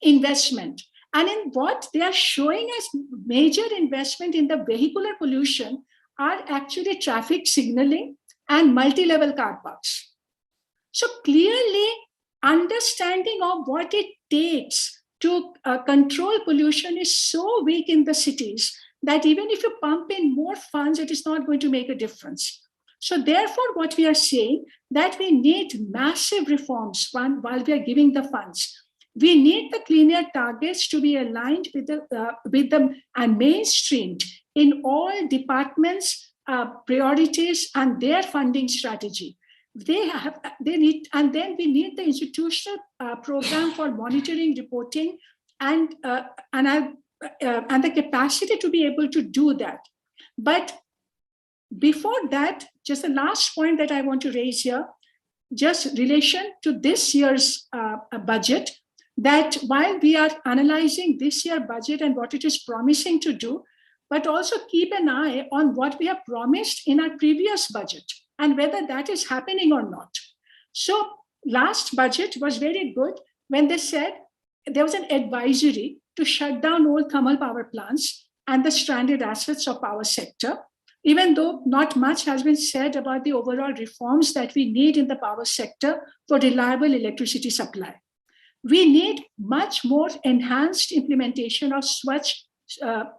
investment. And in what they are showing as major investment in the vehicular pollution are actually traffic signaling and multi-level car parks. So clearly, understanding of what it takes to control pollution is so weak in the cities that even if you pump in more funds, it is not going to make a difference. So therefore, what we are saying that we need massive reforms while we are giving the funds. We need the clean air targets to be aligned with them and mainstreamed in all departments' priorities and their funding strategy. They need, and then we need the institutional program for monitoring, reporting, and the capacity to be able to do that. But before that, just the last point that I want to raise here, just relation to this year's budget, that while we are analyzing this year's budget and what it is promising to do, but also keep an eye on what we have promised in our previous budget and whether that is happening or not. So last budget was very good when they said there was an advisory to shut down all thermal power plants and the stranded assets of power sector, even though not much has been said about the overall reforms that we need in the power sector for reliable electricity supply. We need much more enhanced implementation of Swachh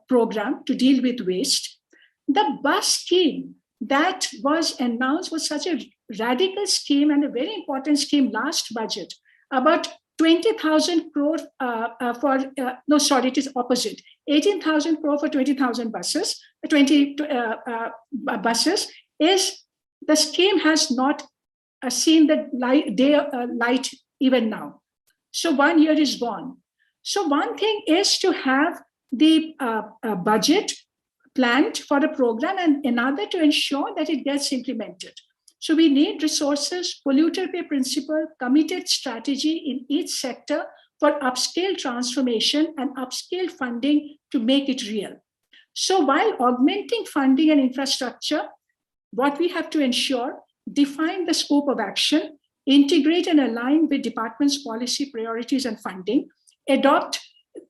program to deal with waste. The bus scheme that was announced was such a radical scheme and a very important scheme last budget, about 20,000 crore it is opposite. 18,000 crore for 20,000 buses, 20 buses is the scheme has not seen the light even now. So 1 year is gone. So one thing is to have the budget planned for the program and another to ensure that it gets implemented. So we need resources, polluter pay principle, committed strategy in each sector for upscale transformation and upscale funding to make it real. So while augmenting funding and infrastructure, what we have to ensure, define the scope of action, integrate and align with department's policy priorities and funding, adopt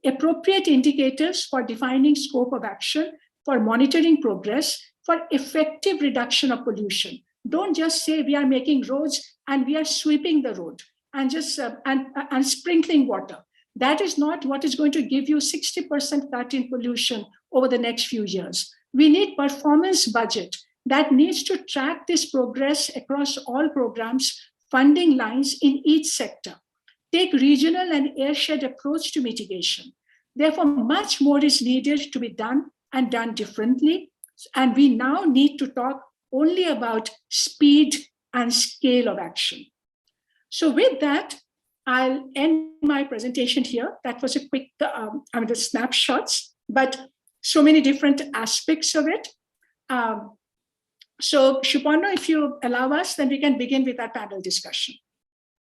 appropriate indicators for defining scope of action, for monitoring progress, for effective reduction of pollution. Don't just say we are making roads and we are sweeping the road and just and sprinkling water. That is not what is going to give you 60% cut in pollution over the next few years. We need performance budget that needs to track this progress across all programs, funding lines in each sector. Take regional and airshed approach to mitigation. Therefore, much more is needed to be done and done differently. And we now need to talk only about speed and scale of action. So with that, I'll end my presentation here. That was a quick, the snapshots, but so many different aspects of it. So Suparno, if you allow us, then we can begin with our panel discussion.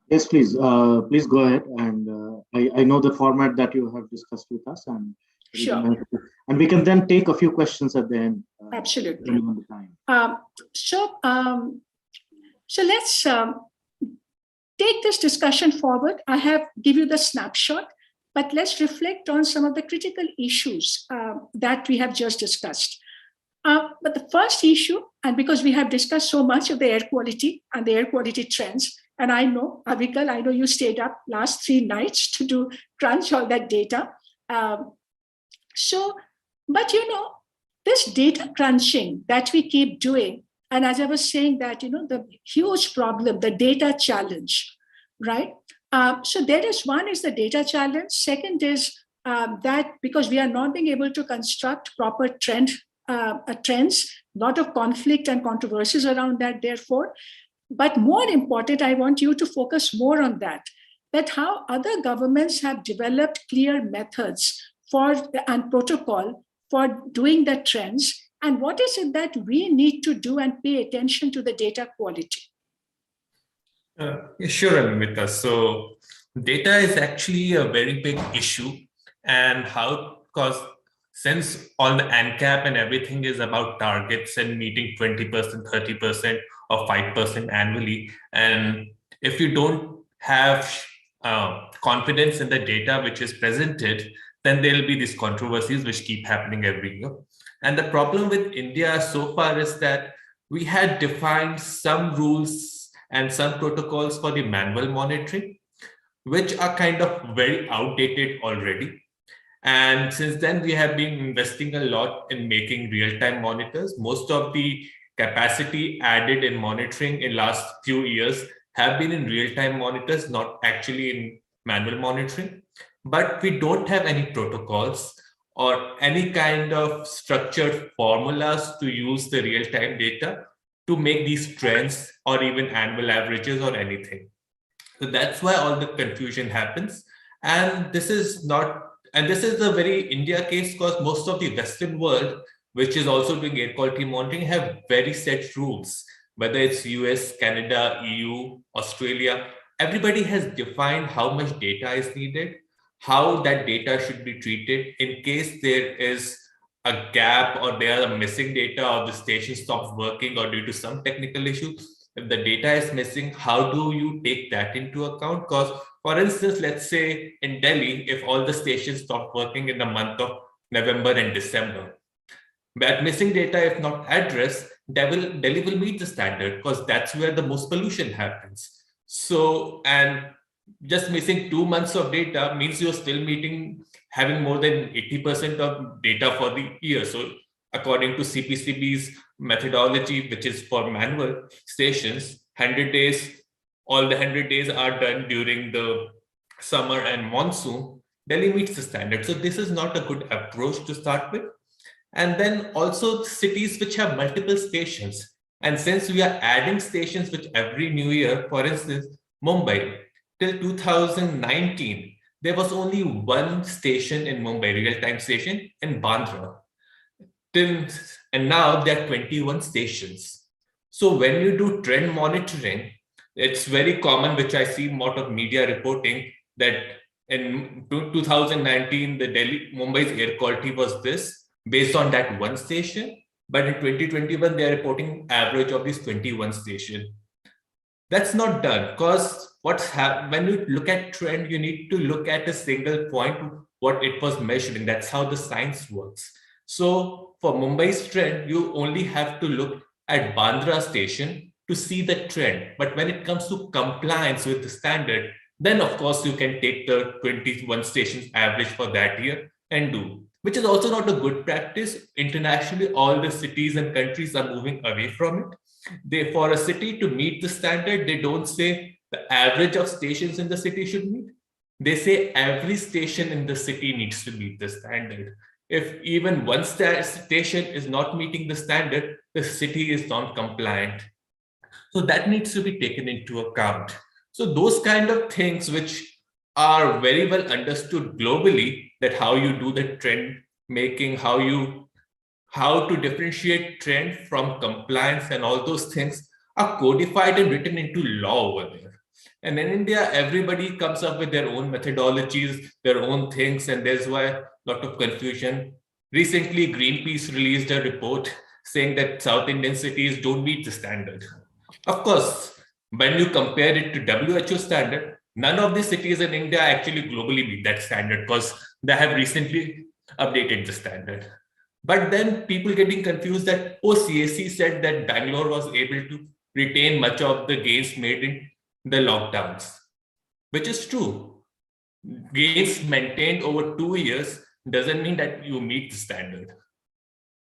Yes, please. Please go ahead. And I know the format that you have discussed with us. And sure. And we can then take a few questions at the end. Absolutely. On the time. So let's take this discussion forward. I have give you the snapshot, but let's reflect on some of the critical issues that we have just discussed. But the first issue, and because we have discussed so much of the air quality and the air quality trends, and I know, Avikal, I know you stayed up last 3 nights to crunch all that data. But this data crunching that we keep doing, and as I was saying that, the huge problem, the data challenge, right? So there is one is the data challenge. Second is that because we are not being able to construct proper trends, lot of conflict and controversies around that, therefore. But more important, I want you to focus more on that how other governments have developed clear methods for and protocol for doing the trends, and what is it that we need to do and pay attention to the data quality. Sure, Amrita. So data is actually a very big issue, and because since all the ANCAP and everything is about targets and meeting 20%, 30% or 5% annually, and if you don't have confidence in the data which is presented, then there will be these controversies which keep happening every year. And the problem with India so far is that we had defined some rules and some protocols for the manual monitoring, which are kind of very outdated already. And since then, we have been investing a lot in making real-time monitors. Most of the capacity added in monitoring in last few years have been in real-time monitors, not actually in manual monitoring. But we don't have any protocols or any kind of structured formulas to use the real-time data to make these trends or even annual averages or anything. So that's why all the confusion happens. And this is a very India case, because most of the Western world, which is also doing air quality monitoring, have very set rules, whether it's US, Canada, EU, Australia. Everybody has defined how much data is needed, how that data should be treated in case there is a gap or there are missing data or the station stops working or due to some technical issue. If the data is missing, how do you take that into account? Because, for instance, let's say in Delhi, if all the stations stop working in the month of November and December, that missing data, if not addressed, Delhi will meet the standard, because that's where the most pollution happens. So, and just missing 2 months of data means you're still having more than 80% of data for the year. So according to CPCB's methodology, which is for manual stations, 100 days, all the 100 days are done during the summer and monsoon. Delhi meets the standard. So this is not a good approach to start with. And then also cities which have multiple stations. And since we are adding stations with every new year, for instance, Mumbai, till 2019, there was only one station in Mumbai, real-time station in Bandra. And now there are 21 stations. So when you do trend monitoring, it's very common, which I see a lot of media reporting, that in 2019, Mumbai's air quality was this, based on that one station. But in 2021, they are reporting average of this 21 station. That's not done, because when you look at trend, you need to look at a single point, what it was measuring. That's how the science works. So for Mumbai's trend, you only have to look at Bandra station to see the trend. But when it comes to compliance with the standard, then of course you can take the 21 stations average for that year and do, which is also not a good practice. Internationally, all the cities and countries are moving away from it. For a city to meet the standard, they don't say the average of stations in the city should meet. They say every station in the city needs to meet the standard. If even one station is not meeting the standard, the city is non-compliant. So that needs to be taken into account. So those kind of things which are very well understood globally, that how you do the trend making, how to differentiate trend from compliance, and all those things are codified and written into law over there. And in India, everybody comes up with their own methodologies, their own things, and there's why a lot of confusion. Recently, Greenpeace released a report saying that South Indian cities don't meet the standard. Of course, when you compare it to WHO standard, none of the cities in India actually globally meet that standard, because they have recently updated the standard. But then people getting confused that, CAC said that Bangalore was able to retain much of the gains made in the lockdowns, which is true. Gains maintained over 2 years doesn't mean that you meet the standard.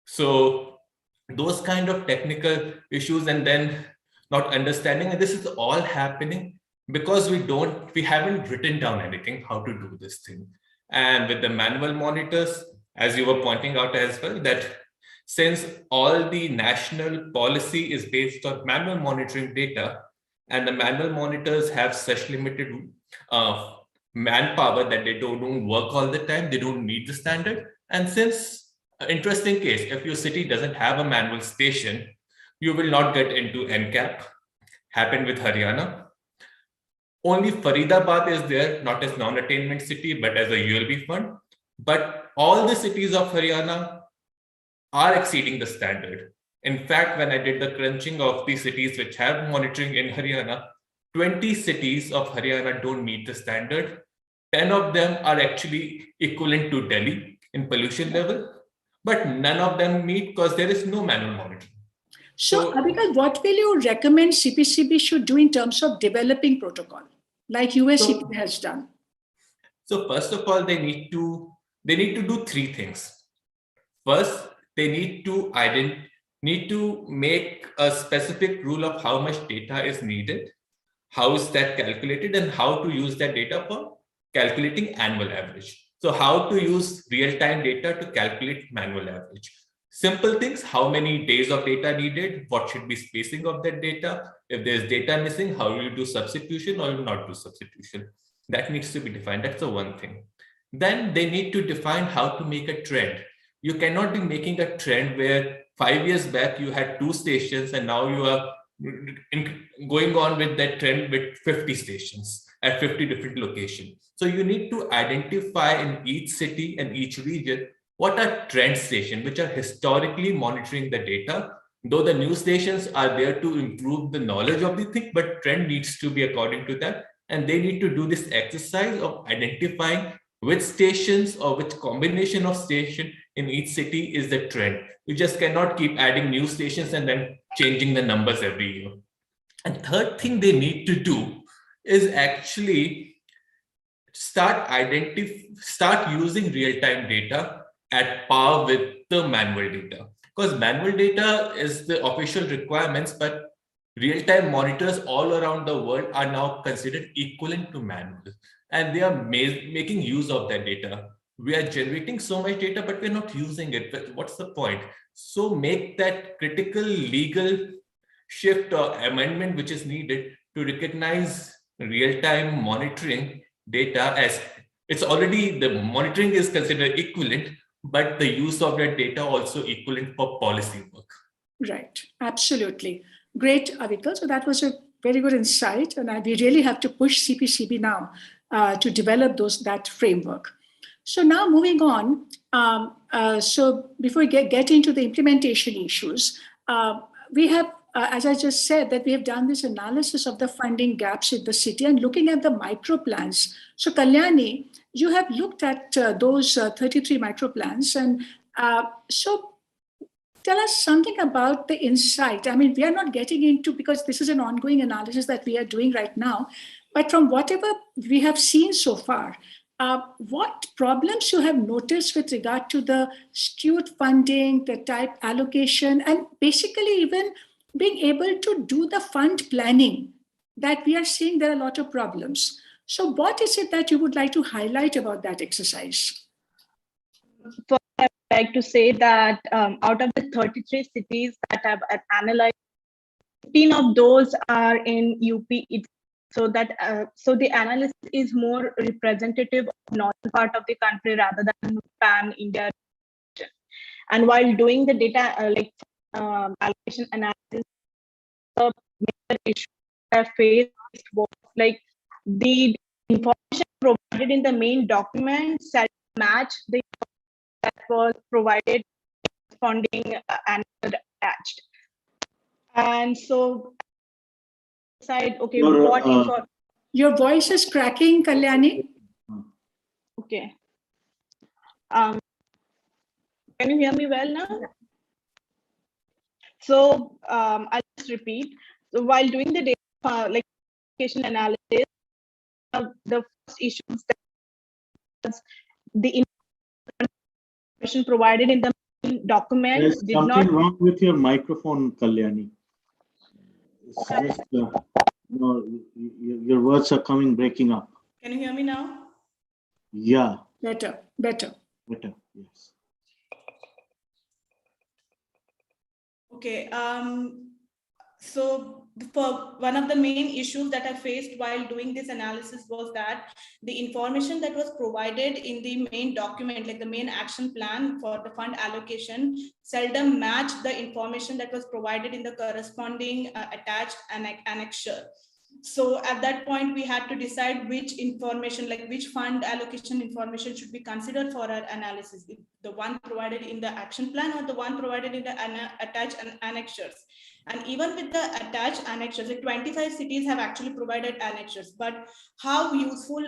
So those kind of technical issues, and then not understanding, and this is all happening because we haven't written down anything how to do this thing. And with the manual monitors, as you were pointing out as well, that since all the national policy is based on manual monitoring data, and the manual monitors have such limited manpower that they don't work all the time, they don't meet the standard. And since, interesting case, if your city doesn't have a manual station, you will not get into NCAP. Happened with Haryana. Only Faridabad is there, not as non-attainment city, but as a ULB fund. But all the cities of Haryana are exceeding the standard. In fact, when I did the crunching of the cities which have monitoring in Haryana, 20 cities of Haryana don't meet the standard. 10 of them are actually equivalent to Delhi in pollution level, but none of them meet because there is no manual monitoring. So, Abhikal, what will you recommend CPCB should do in terms of developing protocol, like USCP has done? So first of all, they need to do three things. First, they need to make a specific rule of how much data is needed, how is that calculated, and how to use that data for calculating annual average. So how to use real-time data to calculate manual average. Simple things, how many days of data needed, what should be spacing of that data, if there's data missing, how will you do substitution or not do substitution. That needs to be defined. That's the one thing. Then they need to define how to make a trend. You cannot be making a trend where 5 years back you had 2 stations and now you are going on with that trend with 50 stations at 50 different locations. So you need to identify in each city and each region what are trend stations, which are historically monitoring the data. Though the new stations are there to improve the knowledge of the thing, but trend needs to be according to that. And they need to do this exercise of identifying which stations or which combination of station in each city is the trend. You just cannot keep adding new stations and then changing the numbers every year. And third thing they need to do is actually start using real-time data at par with the manual data. Because manual data is the official requirements, but real-time monitors all around the world are now considered equivalent to manual. And they are making use of that data. We are generating so much data, but we're not using it. But what's the point? So make that critical legal shift or amendment which is needed to recognize real-time monitoring data as it's already, the monitoring is considered equivalent, but the use of that data also equivalent for policy work. Right, absolutely. Great, Abhikal. So that was a very good insight, and we really have to push CPCB now to develop that framework. So now moving on, so before we get into the implementation issues, we have, as I just said, that we have done this analysis of the funding gaps in the city and looking at the micro plans. So Kalyani, you have looked at those 33 micro plans, and so tell us something about the insight. I mean, we are not getting into, because this is an ongoing analysis that we are doing right now, but from whatever we have seen so far, what problems you have noticed with regard to the skewed funding, the type allocation, and basically even being able to do the fund planning, that we are seeing there are a lot of problems. So what is it that you would like to highlight about that exercise? First, I would like to say that out of the 33 cities that I've analyzed, 15 of those are in UP. So the analysis is more representative of northern part of the country rather than pan-India. And while doing the data allocation analysis, the major issue I faced was like the information provided in the main document match the that was provided corresponding and attached. And so okay, your voice is cracking, Kalyani. Okay. Can you hear me well now? So I'll just repeat. So while doing the data application analysis, the first issue is that the information provided in the document There's did something not. wrong with your microphone, Kalyani. It's just, your words are breaking up. Can you hear me now? Yeah. Better. Better, yes. Okay. So for one of the main issues that I faced while doing this analysis was that the information that was provided in the main document, like the main action plan for the fund allocation, seldom matched the information that was provided in the corresponding attached annexure. So at that point, we had to decide which information, like which fund allocation information should be considered for our analysis, the one provided in the action plan or the one provided in the attached annexures. And even with the attached annexures, the 25 cities have actually provided annexures, but how useful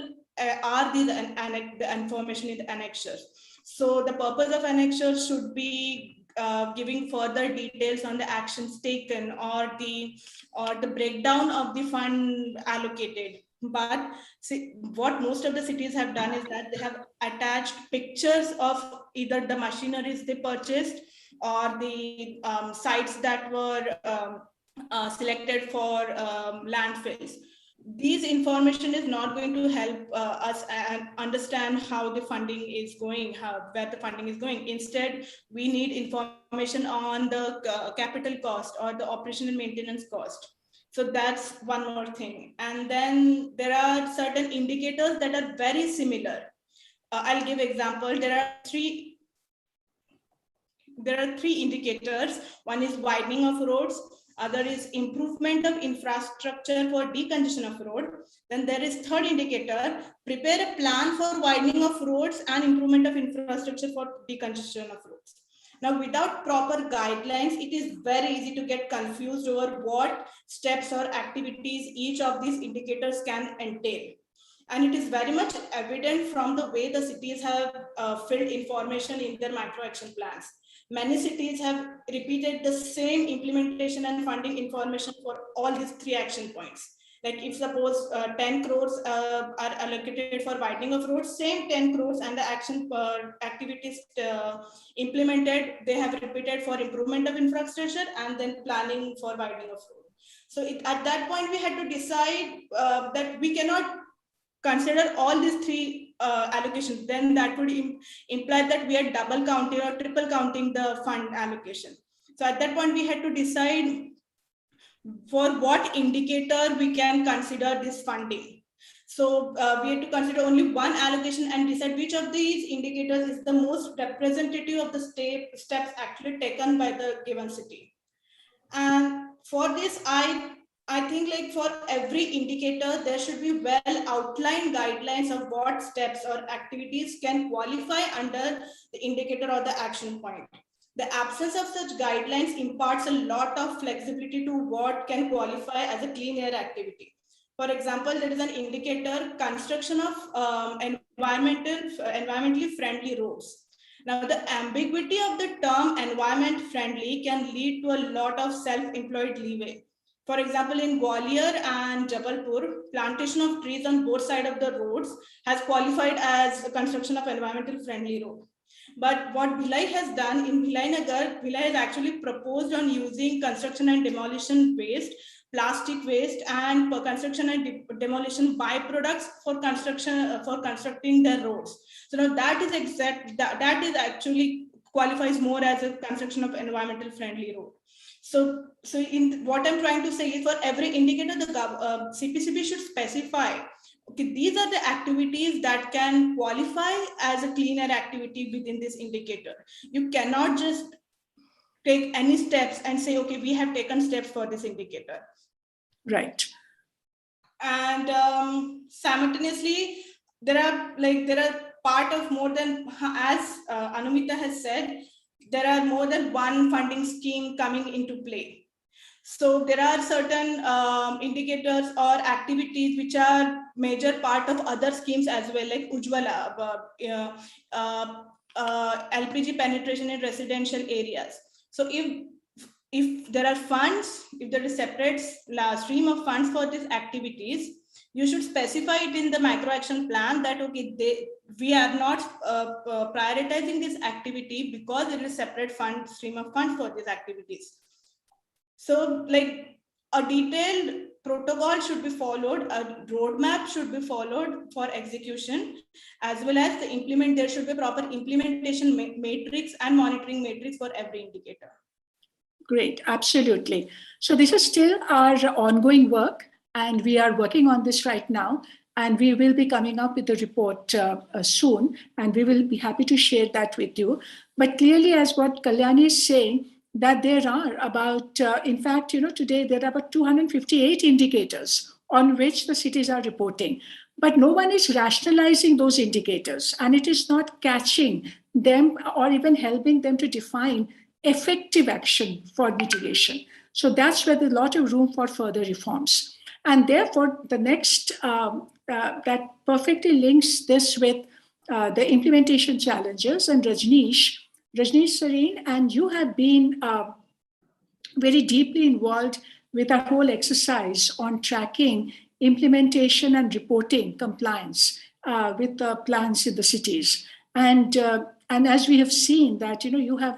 are these the information in the annexures? So the purpose of annexures should be giving further details on the actions taken or the breakdown of the fund allocated. But see, what most of the cities have done is that they have attached pictures of either the machineries they purchased or the sites that were selected for landfills. These information is not going to help us understand how the funding is going, where the funding is going. Instead, we need information on the capital cost or the operation and maintenance cost. So that's one more thing. And then there are certain indicators that are very similar. I'll give example. There are three indicators. One is widening of roads. Other is improvement of infrastructure for decongestion of road. Then there is third indicator, prepare a plan for widening of roads and improvement of infrastructure for decongestion of roads. Now, without proper guidelines, it is very easy to get confused over what steps or activities each of these indicators can entail. And it is very much evident from the way the cities have filled information in their micro action plans. Many cities have repeated the same implementation and funding information for all these three action points. Like if suppose 10 crores are allocated for widening of roads, same 10 crores and the action activities implemented, they have repeated for improvement of infrastructure and then planning for widening of road. So at that point, we had to decide that we cannot consider all these three allocations. Then that would imply that we are double counting or triple counting the fund allocation. So at that point, we had to decide for what indicator we can consider this funding. So we had to consider only one allocation and decide which of these indicators is the most representative of the steps actually taken by the given city. And for this, I think like for every indicator, there should be well outlined guidelines of what steps or activities can qualify under the indicator or the action point. The absence of such guidelines imparts a lot of flexibility to what can qualify as a clean air activity. For example, there is an indicator, construction of environmentally friendly roads. Now, the ambiguity of the term environment friendly can lead to a lot of self-employed leeway. For example, in Gwalior and Jabalpur, plantation of trees on both sides of the roads has qualified as a construction of environmental friendly road. But what Bhilai has done in Bhilai Nagar, Bhilai has actually proposed on using construction and demolition waste, plastic waste, and construction and demolition byproducts for constructing their roads. So now that is actually qualifies more as a construction of environmental friendly road. So in what I'm trying to say is for every indicator, the CPCB should specify, okay, these are the activities that can qualify as a clean air activity within this indicator. You cannot just take any steps and say, okay, we have taken steps for this indicator. Right. And simultaneously, there are part of more than, as Anumita has said, there are more than one funding scheme coming into play. So there are certain indicators or activities which are major part of other schemes as well, like Ujjwala, LPG penetration in residential areas. So if there are funds, if there is separate stream of funds for these activities, you should specify it in the micro action plan that, okay, we are not prioritizing this activity because there is separate stream of funds for these activities. So like a detailed protocol should be followed, a roadmap should be followed for execution, as well as there should be proper implementation matrix and monitoring matrix for every indicator. Great, absolutely. So this is still our ongoing work, and we are working on this right now. And we will be coming up with the report soon, and we will be happy to share that with you. But clearly, as what Kalyani is saying, that there are about, in fact, today there are about 258 indicators on which the cities are reporting. But no one is rationalizing those indicators, and it is not catching them or even helping them to define effective action for mitigation. So that's where there's a lot of room for further reforms. And therefore, the next, that perfectly links this with the implementation challenges. And Rajneesh Sareen, and you have been very deeply involved with our whole exercise on tracking implementation and reporting compliance with the plans in the cities. And as we have seen that, you have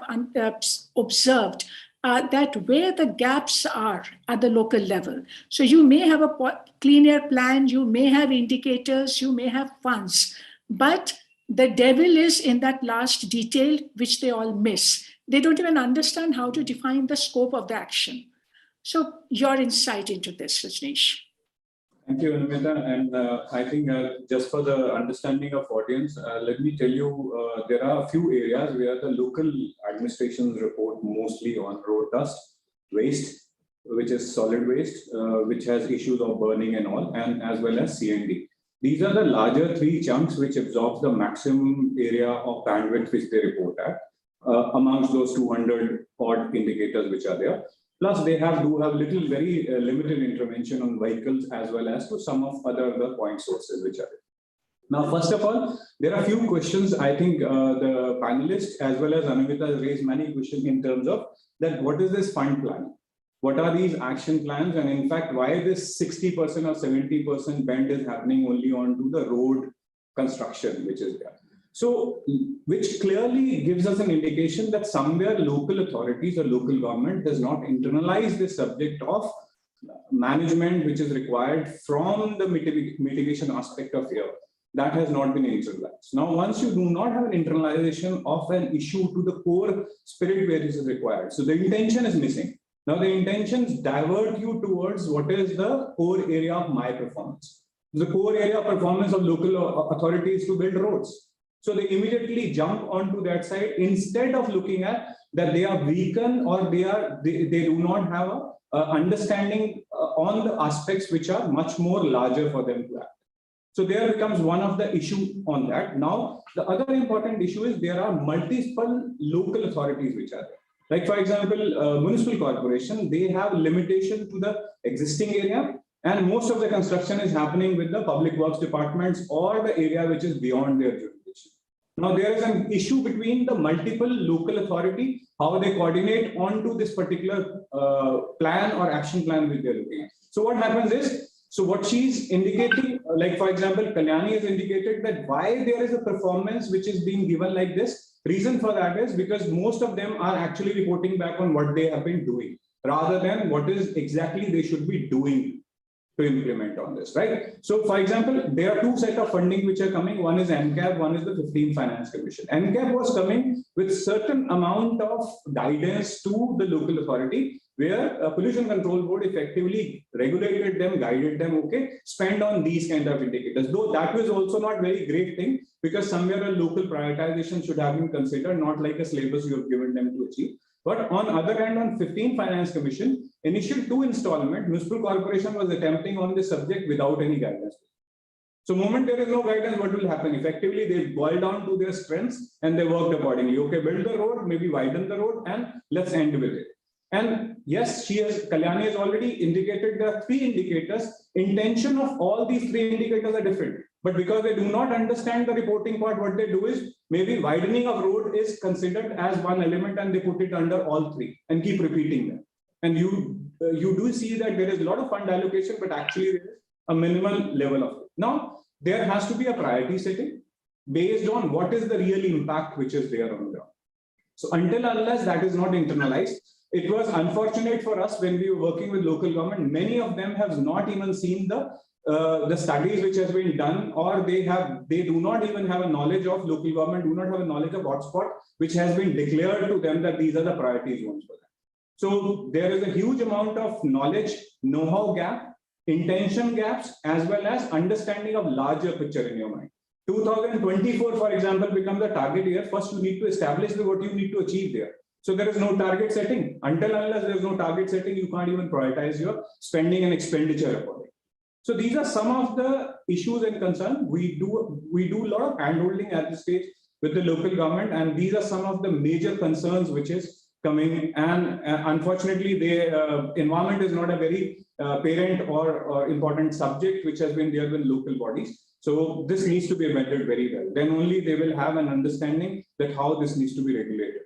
observed that where the gaps are at the local level. So you may have a clean air plan, you may have indicators, you may have funds, but the devil is in that last detail, which they all miss. They don't even understand how to define the scope of the action. So your insight into this, Rajneesh. Thank you, Anumita. And I think just for the understanding of audience, let me tell you, there are a few areas where the local administrations report mostly on road dust, waste, which is solid waste, which has issues of burning and all, and as well as C&D. These are the larger three chunks which absorbs the maximum area of bandwidth which they report at, amongst those 200 odd indicators which are there. Plus, they do have little, very limited intervention on vehicles as well as to some of other point sources which are there. Now, first of all, there are a few questions. I think the panelists as well as Anumita has raised many questions in terms of that what is this fund plan? What are these action plans? And in fact, why this 60% or 70% bend is happening only onto the road construction, which is there. So, which clearly gives us an indication that somewhere local authorities or local government does not internalize the subject of management, which is required from the mitigation aspect of here. That has not been internalized. Now, once you do not have an internalization of an issue to the core spirit where this is required, so the intention is missing. Now, the intentions divert you towards what is the core area of my performance. The core area of performance of local authorities to build roads. So they immediately jump onto that side instead of looking at that they are weakened or they do not have a understanding on the aspects which are much more larger for them to act. So there becomes one of the issue on that. Now, the other important issue is there are multiple local authorities which are there. Like, for example, municipal corporation, they have limitation to the existing area, and most of the construction is happening with the public works departments or the area which is beyond their jurisdiction. Now, there is an issue between the multiple local authority, how they coordinate onto this particular plan or action plan which they're looking at. So what happens is, so what she's indicating, like for example, Kalyani has indicated that why there is a performance which is being given like this. Reason for that is because most of them are actually reporting back on what they have been doing rather than what is exactly they should be doing to implement on this, right? So for example, there are two sets of funding which are coming. One is NCAP, one is the 15 Finance Commission. NCAP was coming with certain amount of guidance to the local authority where a pollution control board effectively regulated them, guided them, okay, spend on these kind of indicators. Though that was also not very great thing because somewhere a local prioritization should have been considered, not like a syllabus you have given them to achieve. But on other hand, on 15 Finance Commission, initial 2 installment, municipal corporation was attempting on this subject without any guidance. So moment there is no guidance, what will happen? Effectively, they boil down to their strengths and they worked accordingly. Okay, build the road, maybe widen the road, and let's end with it. And yes, Kalyani has already indicated there are 3 indicators. Intention of all these 3 indicators are different. But because they do not understand the reporting part, what they do is maybe widening of road is considered as one element and they put it under all 3 and keep repeating them. And you do see that there is a lot of fund allocation, but actually there is a minimal level of it. Now, there has to be a priority setting based on what is the real impact which is there on the ground. So until unless that is not internalized, it was unfortunate for us when we were working with local government. Many of them have not even seen the studies which has been done, or they do not even have a knowledge of local government, do not have a knowledge of hotspot, which has been declared to them that these are the priority zones for them. So there is a huge amount of knowledge, know-how gap, intention gaps, as well as understanding of larger picture in your mind. 2024, for example, become the target year. First, you need to establish what you need to achieve there. So there is no target setting. Until unless there is no target setting, you can't even prioritize your spending and expenditure accordingly. So these are some of the issues and concerns. We do a lot of handholding at this stage with the local government, and these are some of the major concerns which is coming. And unfortunately, the environment is not a very parent or important subject which has been there with local bodies. So this needs to be amended very well. Then only they will have an understanding that how this needs to be regulated.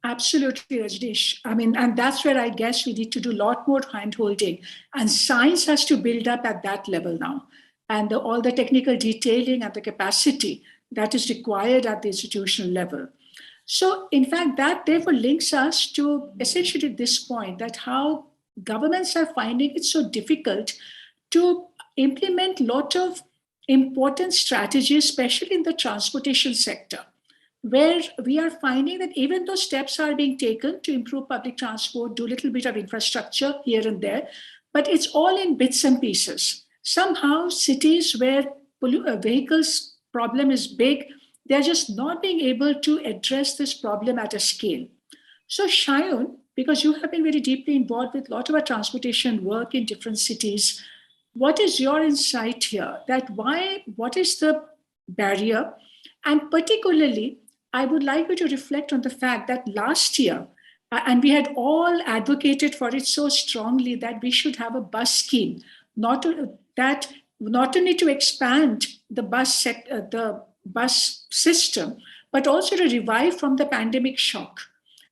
Absolutely, Rajneesh. I mean, and that's where I guess we need to do a lot more hand-holding. And science has to build up at that level now. And all the technical detailing and the capacity that is required at the institutional level. So, in fact, that therefore links us to essentially this point, that how governments are finding it so difficult to implement a lot of important strategies, especially in the transportation sector, where we are finding that even though steps are being taken to improve public transport, do a little bit of infrastructure here and there, but it's all in bits and pieces. Somehow cities where vehicles problem is big, they're just not being able to address this problem at a scale. So Shayun, because you have been very deeply involved with a lot of our transportation work in different cities, what is your insight here? That what is the barrier? And particularly, I would like you to reflect on the fact that last year, and we had all advocated for it so strongly that we should have a bus scheme, not only to expand the bus system, but also to revive from the pandemic shock.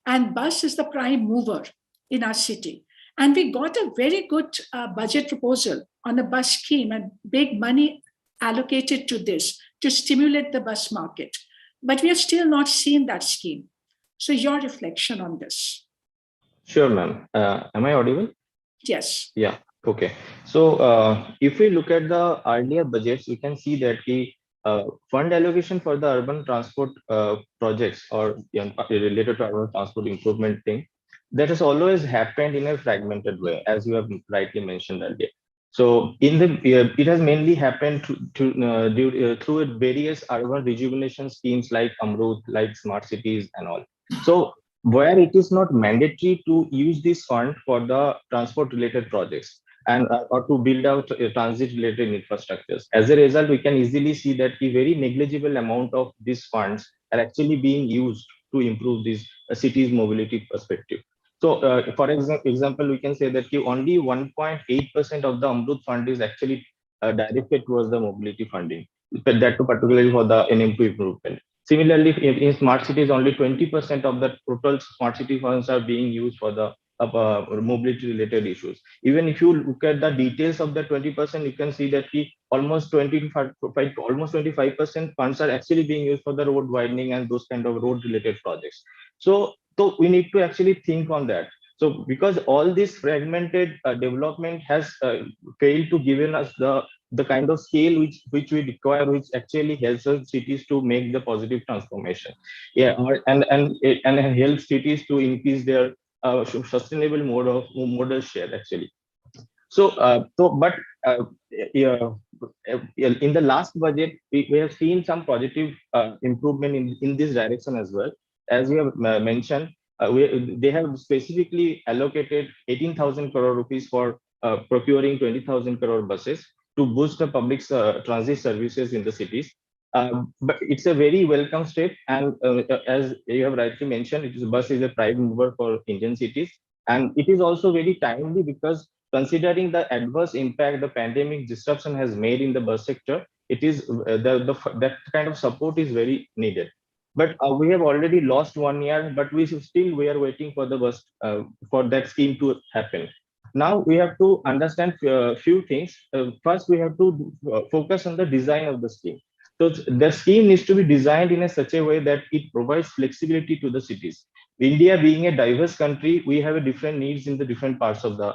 And bus is the prime mover in our city. And we got a very good budget proposal on a bus scheme and big money allocated to this to stimulate the bus market. But we have still not seen that scheme. So your reflection on this. Sure, ma'am. Am I audible? Yes. Yeah. Okay. So if we look at the earlier budgets, we can see that the fund allocation for the urban transport projects or related to urban transport improvement thing, that has always happened in a fragmented way, as you have rightly mentioned earlier. So it has mainly happened through various urban rejuvenation schemes like Amrut, like smart cities and all. So where it is not mandatory to use this fund for the transport related projects and or to build out transit related infrastructures. As a result, we can easily see that the very negligible amount of these funds are actually being used to improve this city's mobility perspective. So, for example, we can say that only 1.8% of the Amrut fund is actually directed towards the mobility funding, but that too particularly for the NM2 improvement. Similarly, in smart cities, only 20% of the total smart city funds are being used for the mobility related issues. Even if you look at the details of the 20%, you can see that almost 25% funds are actually being used for the road widening and those kind of road related projects. So we need to actually think on that. So because all this fragmented development has failed to given us the kind of scale which we require, which actually helps us cities to make the positive transformation, and help cities to increase their sustainable modal share actually. So in the last budget, we have seen some positive improvement in this direction as well. As we have mentioned, they have specifically allocated 18,000 crore rupees for procuring 20,000 crore buses to boost the public transit services in the cities. But it's a very welcome step, and as you have rightly mentioned, bus is a prime mover for Indian cities, and it is also very timely because considering the adverse impact the pandemic disruption has made in the bus sector, it is that kind of support is very needed. But we have already lost 1 year, but we are waiting for the bus for that scheme to happen. Now we have to understand a few things. First, we have to focus on the design of the scheme. So the scheme needs to be designed in such a way that it provides flexibility to the cities. India being a diverse country, we have a different needs in the different parts of the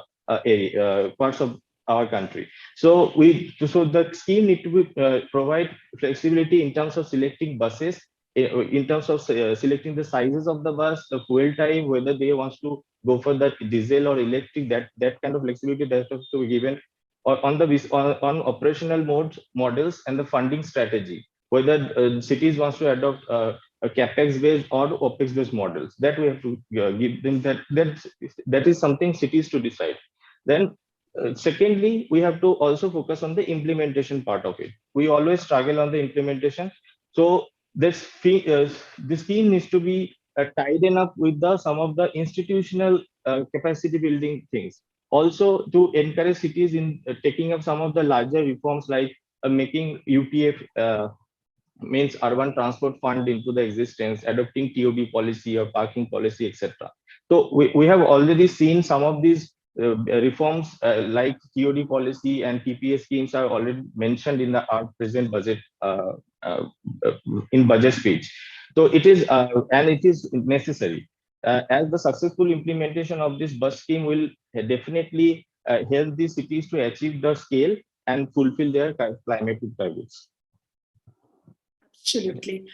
parts of our country. So the scheme need to be, provide flexibility in terms of selecting buses, in terms of selecting the sizes of the bus, the fuel type, whether they want to go for the diesel or electric, that kind of flexibility that has to be given, or on operational models and the funding strategy, whether cities wants to adopt a capex based or opex based models, that we have to give them, that is something cities to decide. Then secondly, we have to also focus on the implementation part of it. We always struggle on the implementation. So this scheme needs to be tied enough with the some of the institutional capacity building things. Also, to encourage cities in taking up some of the larger reforms, like making UTF, means urban transport fund, into the existence, adopting TOB policy or parking policy, etc. So we have already seen some of these reforms like TOD policy and TPA schemes are already mentioned in our present budget, uh, in budget speech. So it is and it is necessary, as the successful implementation of this bus scheme will definitely help these cities to achieve the scale and fulfill their climatic targets. Absolutely.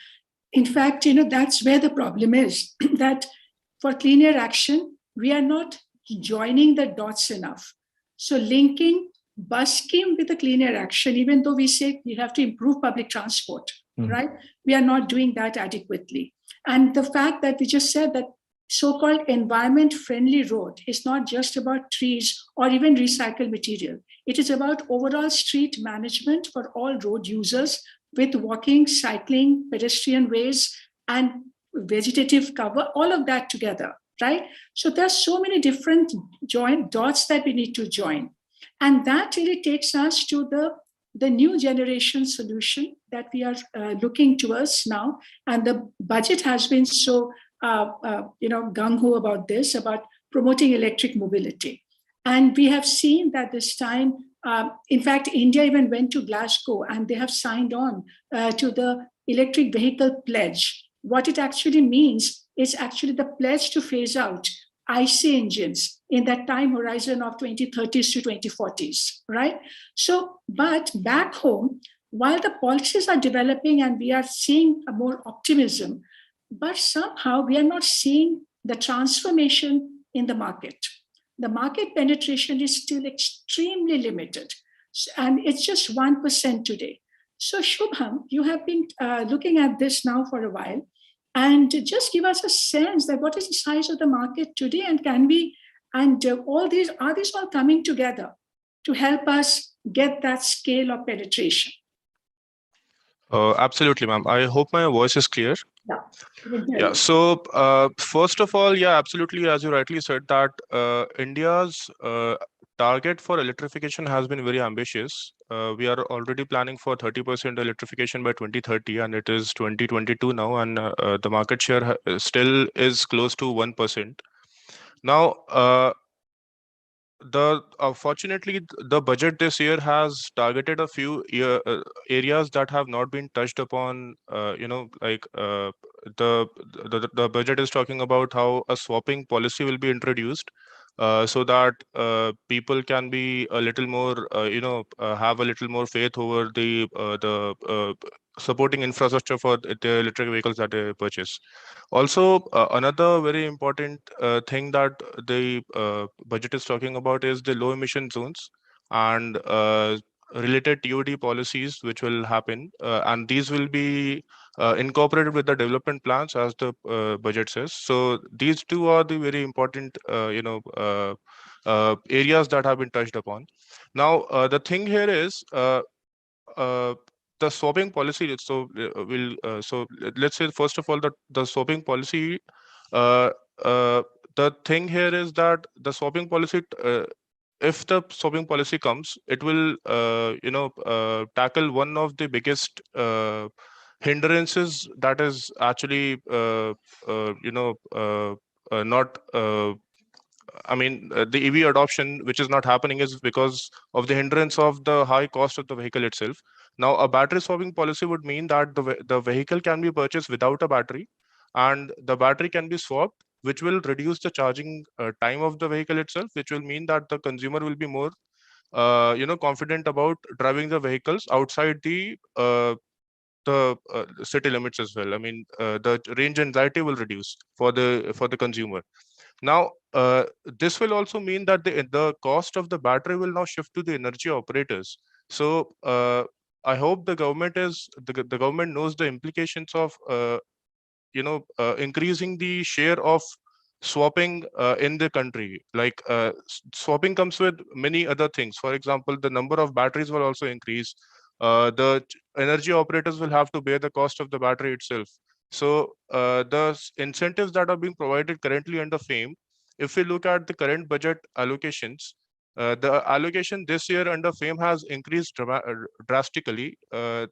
In fact, that's where the problem is, that for clean air action, we are not joining the dots enough. So linking bus scheme with the clean air action, even though we say we have to improve public transport, right? We are not doing that adequately. And the fact that we just said that so-called environment-friendly road is not just about trees or even recycled material. It is about overall street management for all road users, with walking, cycling, pedestrian ways, and vegetative cover, all of that together, right? So there's so many different joint dots that we need to join. And that really takes us to the new generation solution that we are looking towards now. And the budget has been so gung-ho about this, about promoting electric mobility. And we have seen that this time, in fact, India even went to Glasgow and they have signed on to the electric vehicle pledge. What it actually means is actually the pledge to phase out IC engines in that time horizon of 2030s to 2040s, right? So, but back home, while the policies are developing and we are seeing a more optimism, but somehow we are not seeing the transformation in the market. The market penetration is still extremely limited, and it's just 1% today. So Shubham, you have been looking at this now for a while, and just give us a sense that what is the size of the market today, and can we, and are these all coming together to help us get that scale of penetration? Absolutely, ma'am. I hope my voice is clear. Yeah. So first of all, yeah, absolutely, as you rightly said, that India's target for electrification has been very ambitious. We are already planning for 30% electrification by 2030, and it is 2022 now, and the market share still is close to 1%. Now, fortunately, the budget this year has targeted a few areas that have not been touched upon. The budget is talking about how a swapping policy will be introduced, so that people can be a little more, have a little more faith over the supporting infrastructure for the electric vehicles that they purchase. Also, another very important thing that the budget is talking about is the low emission zones and related TOD policies which will happen, and these will be incorporated with the development plans, as the budget says. So these two are the very important areas that have been touched upon. Now, the thing here is the swapping policy. So let's say, first of all, that the swapping policy, the thing here is that the swapping policy, if the swapping policy comes, it will tackle one of the biggest hindrances, that is actually not the EV adoption, which is not happening, is because of the hindrance of the high cost of the vehicle itself. Now, a battery swapping policy would mean that the vehicle can be purchased without a battery, and the battery can be swapped, which will reduce the charging time of the vehicle itself, which will mean that the consumer will be more confident about driving the vehicles outside the city limits as well. The range anxiety will reduce for the consumer. Now, this will also mean that the cost of the battery will now shift to the energy operators. So I hope the government the government knows the implications of increasing the share of swapping in the country. Like swapping comes with many other things. For example, the number of batteries will also increase. The energy operators will have to bear the cost of the battery itself. So the incentives that are being provided currently under FAME, if we look at the current budget allocations, the allocation this year under FAME has increased drastically.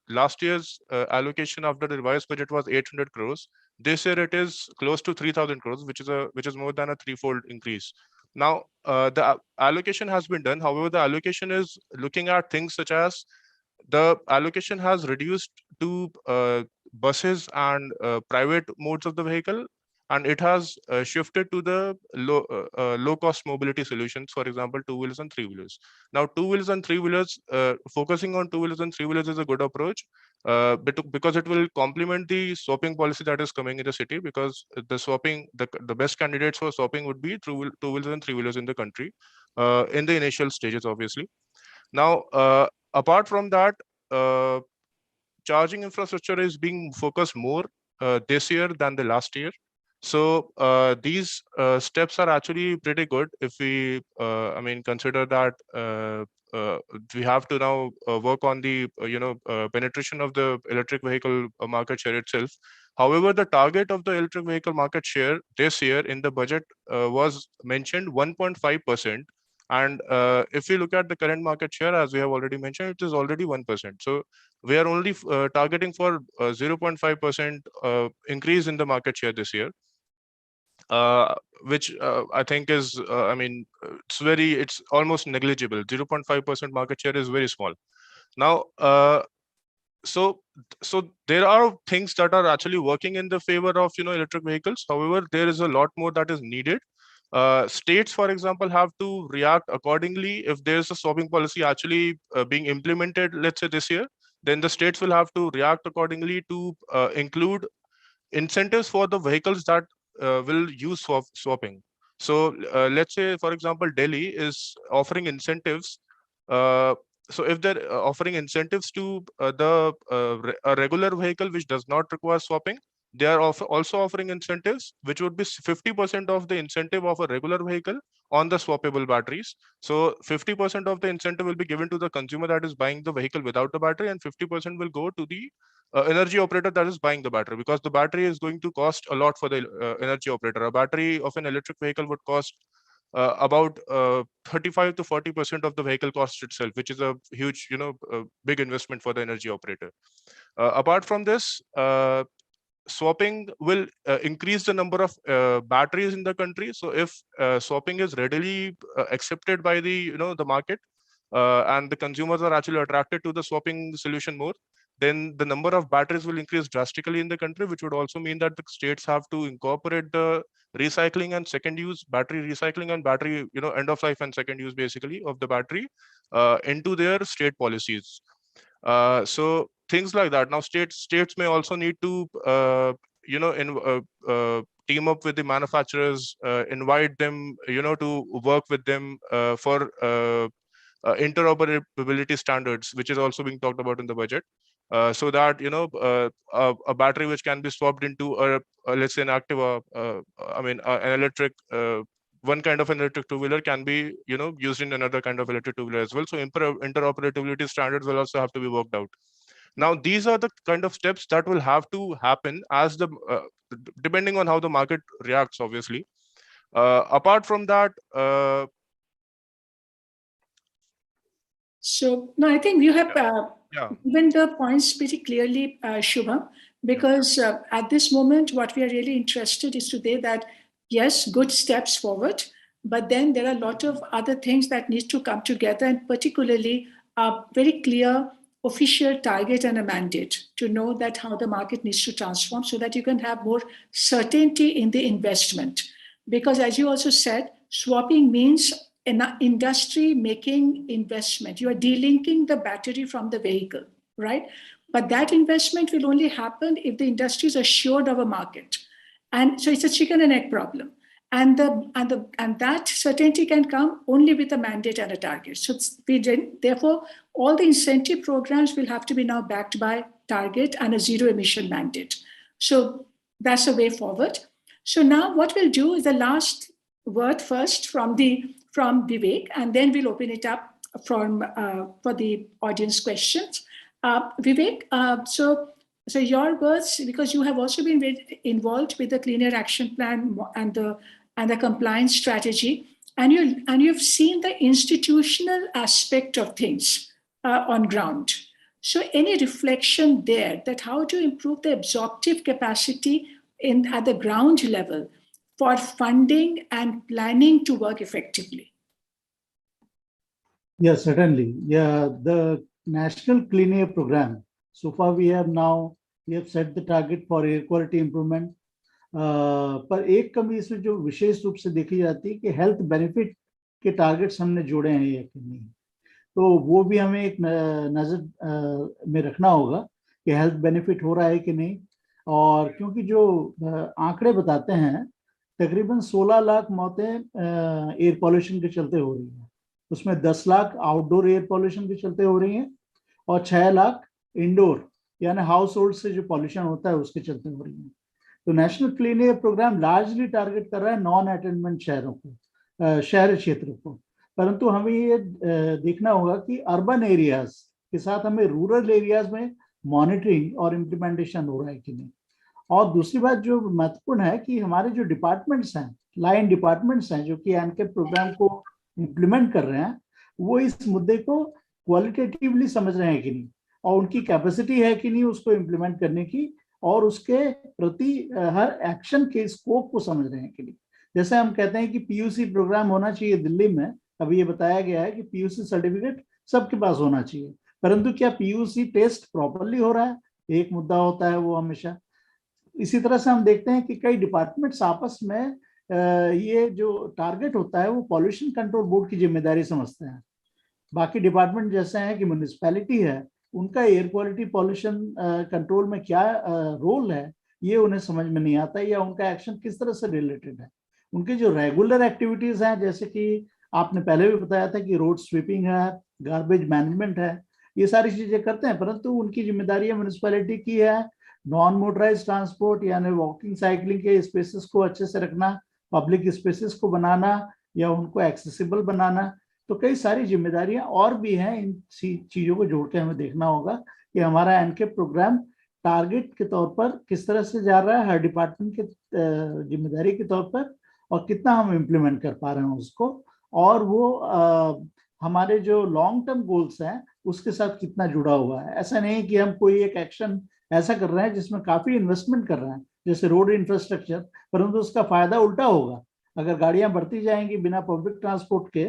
Last year's allocation after the revised budget was 800 crores. This year it is close to 3,000 crores, which is more than a threefold increase. Now, the allocation has been done. However, the allocation is looking at things such as the allocation has reduced to buses and private modes of the vehicle, and it has shifted to the low cost mobility solutions, for example, two-wheelers and three-wheelers. Now, two-wheelers and three-wheelers, focusing on two-wheelers and three-wheelers is a good approach, because it will complement the swapping policy that is coming in the city, because the best candidates for swapping would be two-wheelers and three-wheelers in the country, in the initial stages, obviously. Now, apart from that, charging infrastructure is being focused more this year than the last year. So these steps are actually pretty good if we, consider that we have to now work on the penetration of the electric vehicle market share itself. However, the target of the electric vehicle market share this year in the budget was mentioned 1.5%. And if we look at the current market share, as we have already mentioned, it is already 1%. So we are only targeting for 0.5% increase in the market share this year, which I think is, it's almost negligible. 0.5% market share is very small. Now, so there are things that are actually working in the favor of electric vehicles. However, there is a lot more that is needed. States, for example, have to react accordingly. If there's a swapping policy actually being implemented, let's say this year, then the states will have to react accordingly to include incentives for the vehicles that will use swapping. So let's say, for example, Delhi is offering incentives. So if they're offering incentives to a regular vehicle which does not require swapping, they are also offering incentives, which would be 50% of the incentive of a regular vehicle on the swappable batteries. So 50% of the incentive will be given to the consumer that is buying the vehicle without the battery, and 50% will go to the energy operator that is buying the battery, because the battery is going to cost a lot for the energy operator. A battery of an electric vehicle would cost about 35 to 40% of the vehicle cost itself, which is a huge, big investment for the energy operator. Apart from this, swapping will increase the number of batteries in the country. So if swapping is readily accepted by the market, and the consumers are actually attracted to the swapping solution more, then the number of batteries will increase drastically in the country, which would also mean that the states have to incorporate the recycling and second use, battery recycling and battery, end of life and second use basically of the battery into their state policies. So things like that. Now, states may also need to, team up with the manufacturers, invite them, to work with them for interoperability standards, which is also being talked about in the budget. So that a battery which can be swapped into let's say an Activa, an electric, one kind of an electric two-wheeler can be used in another kind of electric two-wheeler as well. So interoperability standards will also have to be worked out. Now, these are the kind of steps that will have to happen as depending on how the market reacts, obviously. Apart from that, so no, I think you have given the points pretty clearly, Shubham, because at this moment, what we are really interested is today that, yes, good steps forward, but then there are a lot of other things that need to come together, and particularly a very clear official target and a mandate to know that how the market needs to transform so that you can have more certainty in the investment. Because as you also said, swapping means an industry making investment. You are delinking the battery from the vehicle, right? But that investment will only happen if the industry is assured of a market. And so it's a chicken and egg problem. And that certainty can come only with a mandate and a target. So therefore, all the incentive programs will have to be now backed by target and a zero emission mandate. So that's a way forward. So now what we'll do is the last word first from Vivek, and then we'll open it up for the audience questions. Vivek, so your words, because you have also been involved with the Clean Air Action Plan and the compliance strategy, and you've seen the institutional aspect of things on ground. So any reflection there that how to improve the absorptive capacity at the ground level for funding and planning to work effectively? Yes, certainly. Yeah, the National Clean Air Program. So far, we have set the target for air quality improvement. पर एक कमी इसमें जो विशेष रूप से देखी जाती है कि हेल्थ बेनिफिट के टारगेट्स हमने जोड़े हैं या कि नहीं, तो वो भी हमें एक नजर में रखना होगा कि हेल्थ बेनिफिट हो रहा है कि नहीं। और क्योंकि जो आंकड़े बताते हैं तकरीबन 16 लाख मौतें एयर पॉल्यूशन के चलते हो रही हैं, उसमें 10 लाख आउटडोर एयर पॉल्यूशन के चलते हो रही हैं और 6 लाख इंडोर यानी हाउस होल्ड से जो पॉल्यूशन होता है उसके चलते हो रही हैं। तो national clean air programme largely target कर रहा है नॉन अटेनमेंट शहरों को, शहरी क्षेत्रों को, परंतु हमें ये देखना होगा कि अर्बन एरियाज के साथ हमें रूरल एरियाज में मॉनिटरिंग और इम्प्लीमेंटेशन हो रहा है कि नहीं। और दूसरी बात जो महत्वपूर्ण है कि हमारे जो डिपार्टमेंट्स हैं, लाइन डिपार्टमेंट्स हैं जो कि एनकेप प्रोग्राम को इम्प्लीमेंट कर रहे हैं, वो इस मुद्दे को क्वालिटेटिवली समझ रहे हैं कि नहीं और उनकी कैपेसिटी है कि नहीं उसको इम्प्लीमेंट करने की, और उसके प्रति हर एक्शन के स्कोप को समझ रहे हैं कि नहीं। जैसे हम कहते हैं कि पीयूसी प्रोग्राम होना चाहिए दिल्ली में, अभी ये बताया गया है कि पीयूसी सर्टिफिकेट सबके पास होना चाहिए, परंतु क्या पीयूसी टेस्ट प्रॉपरली हो रहा है, एक मुद्दा होता है वो हमेशा। इसी तरह से हम देखते हैं कि कई डिपार्टमेंट्स आपस में ये जो टारगेट होता है वो पॉल्यूशन कंट्रोल बोर्ड की जिम्मेदारी समझते हैं। बाकी डिपार्टमेंट जैसे हैं कि म्यूनिसिपैलिटी है, उनका एयर क्वालिटी पॉल्यूशन कंट्रोल में क्या रोल है ये उन्हें समझ में नहीं आता, या उनका एक्शन किस तरह से रिलेटेड है। उनके जो रेगुलर एक्टिविटीज हैं, जैसे कि आपने पहले भी बताया था कि रोड स्वीपिंग है, गार्बेज मैनेजमेंट है, ये सारी चीजें करते हैं, परंतु उनकी जिम्मेदारियां म्यूनिसिपैलिटी की है नॉन मोटराइज ट्रांसपोर्ट यानी वॉकिंग साइकिलिंग के स्पेसेस को अच्छे से रखना, पब्लिक स्पेसेस को बनाना या उनको एक्सेसिबल बनाना। तो कई सारी जिम्मेदारियां और भी हैं, इन चीजों को जोड़ के हमें देखना होगा कि हमारा एनके प्रोग्राम टारगेट के तौर पर किस तरह से जा रहा है, हर डिपार्टमेंट के जिम्मेदारी के तौर पर, और कितना हम इम्प्लीमेंट कर पा रहे हैं उसको, और वो हमारे जो लॉन्ग टर्म गोल्स हैं उसके साथ कितना जुड़ा हुआ है। ऐसा नहीं कि हम कोई एक एक्शन ऐसा कर रहे हैं जिसमें काफी इन्वेस्टमेंट कर रहे हैं, जैसे रोड इंफ्रास्ट्रक्चर, परंतु उसका फायदा उल्टा होगा। अगर गाड़ियां बढ़ती जाएंगी बिना पब्लिक ट्रांसपोर्ट के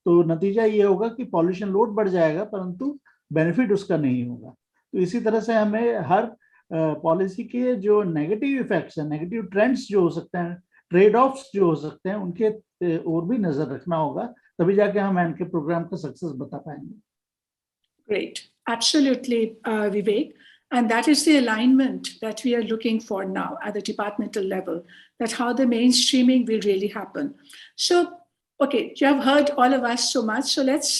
तो नतीजा ये होगा कि पॉल्यूशन लोड बढ़ जाएगा, परंतु बेनिफिट उसका नहीं होगा। तो इसी तरह से हमें हर पॉलिसी के जो नेगेटिव इफेक्ट्स हैं, नेगेटिव ट्रेंड्स जो हो सकते हैं, ट्रेड ऑफ्स जो हो सकते हैं, उनके और भी नजर रखना होगा, तभी जाके हम एनके प्रोग्राम का सक्सेस बता पाएंगे। Great, absolutely, Vivek. And that is the alignment that we are looking for now at the departmental level, that how the mainstreaming will really happen. So, okay, you have heard all of us so much. So let's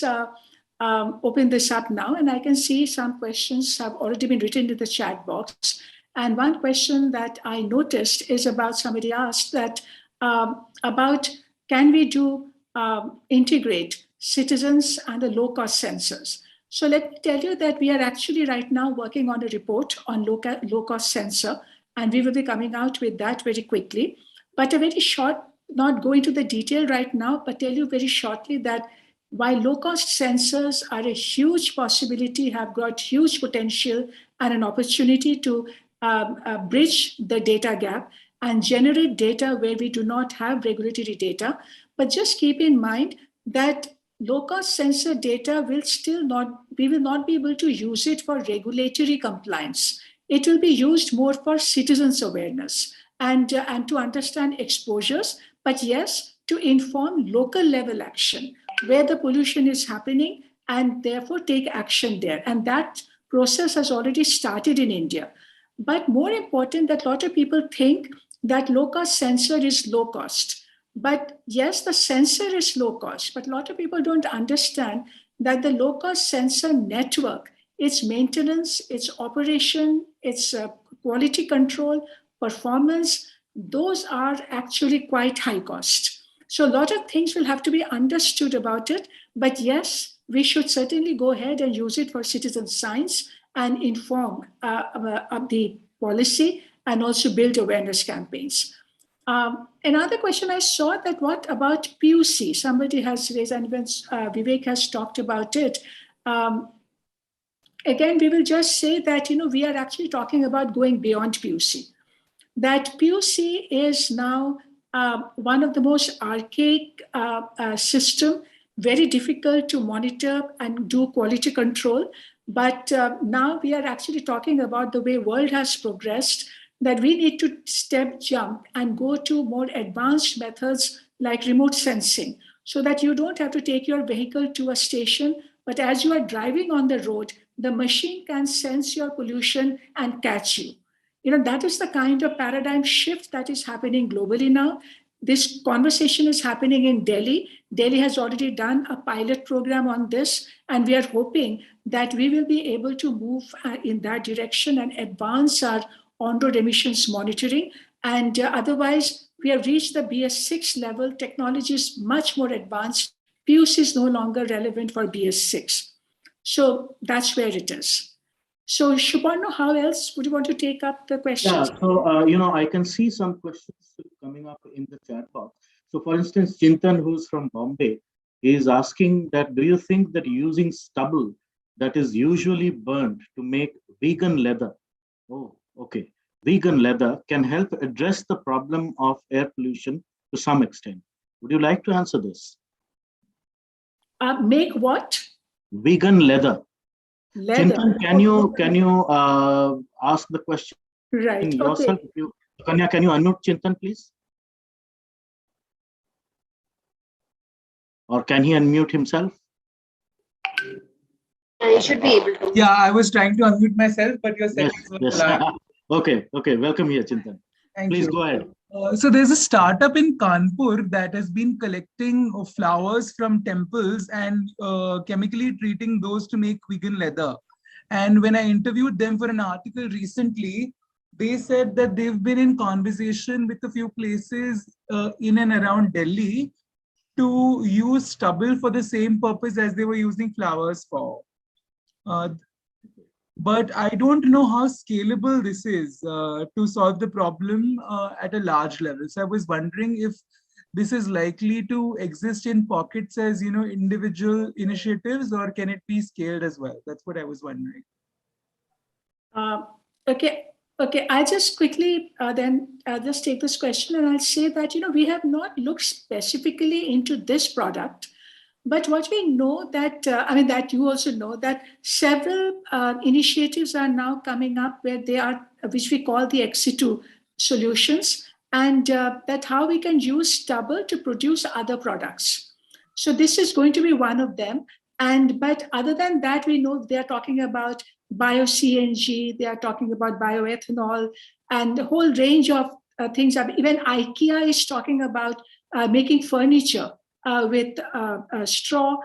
open this up now. And I can see some questions have already been written in the chat box. And one question that I noticed is about, somebody asked that about, can we do integrate citizens and the low-cost sensors? So let me tell you that we are actually right now working on a report on low-cost sensor, and we will be coming out with that very quickly. But a very short, not go into the detail right now, but tell you very shortly that while low-cost sensors are a huge possibility, have got huge potential and an opportunity to bridge the data gap and generate data where we do not have regulatory data. But just keep in mind that low-cost sensor data will we will not be able to use it for regulatory compliance. It will be used more for citizens' awareness and to understand exposures, but yes, to inform local level action where the pollution is happening and therefore take action there. And that process has already started in India. But more important, that a lot of people think that low-cost sensor is low cost. But yes, the sensor is low cost, but a lot of people don't understand that the low cost sensor network, its maintenance, its operation, its quality control, performance, those are actually quite high cost. So a lot of things will have to be understood about it. But yes, we should certainly go ahead and use it for citizen science and inform of the policy and also build awareness campaigns. Another question I saw that what about PUC? Somebody has raised, and even Vivek has talked about it. Again, we will just say that we are actually talking about going beyond PUC. That PUC is now one of the most archaic system, very difficult to monitor and do quality control. But now we are actually talking about the way world has progressed, that we need to step jump and go to more advanced methods like remote sensing, so that you don't have to take your vehicle to a station, but as you are driving on the road, the machine can sense your pollution and catch you. That is the kind of paradigm shift that is happening globally now. This conversation is happening in Delhi. Delhi has already done a pilot program on this, and we are hoping that we will be able to move in that direction and advance our on-road emissions monitoring. And otherwise, we have reached the BS6 level. Technology is much more advanced. PUC is no longer relevant for BS6. So that's where it is. So Shubharno, how else would you want to take up the questions? Yeah, so I can see some questions coming up in the chat box. So for instance, Chintan, who's from Bombay, is asking that, do you think that using stubble that is usually burned to make vegan leather, okay, vegan leather can help address the problem of air pollution to some extent? Would you like to answer this? Make what? Vegan leather. Leather. Chintan, can you ask the question right yourself? Okay. Kanya, can you unmute Chintan, please? Or can he unmute himself? You should be able to. Yeah, I was trying to unmute myself, but your settings were allowed. Okay, welcome here, Chintan. Please go ahead. So there's a startup in Kanpur that has been collecting flowers from temples and chemically treating those to make vegan leather. And when I interviewed them for an article recently, they said that they've been in conversation with a few places in and around Delhi to use stubble for the same purpose as they were using flowers for. But I don't know how scalable this is to solve the problem at a large level. So I was wondering if this is likely to exist in pockets as individual initiatives, or can it be scaled as well? That's what I was wondering. Okay. I just quickly then just take this question, and I'll say that we have not looked specifically into this product. But what we know that, that you also know, that several initiatives are now coming up where they are, which we call the ex-situ solutions, and that how we can use stubble to produce other products. So this is going to be one of them. But other than that, we know they're talking about bio-CNG, they are talking about bioethanol, and the whole range of things. Even IKEA is talking about making furniture with straw.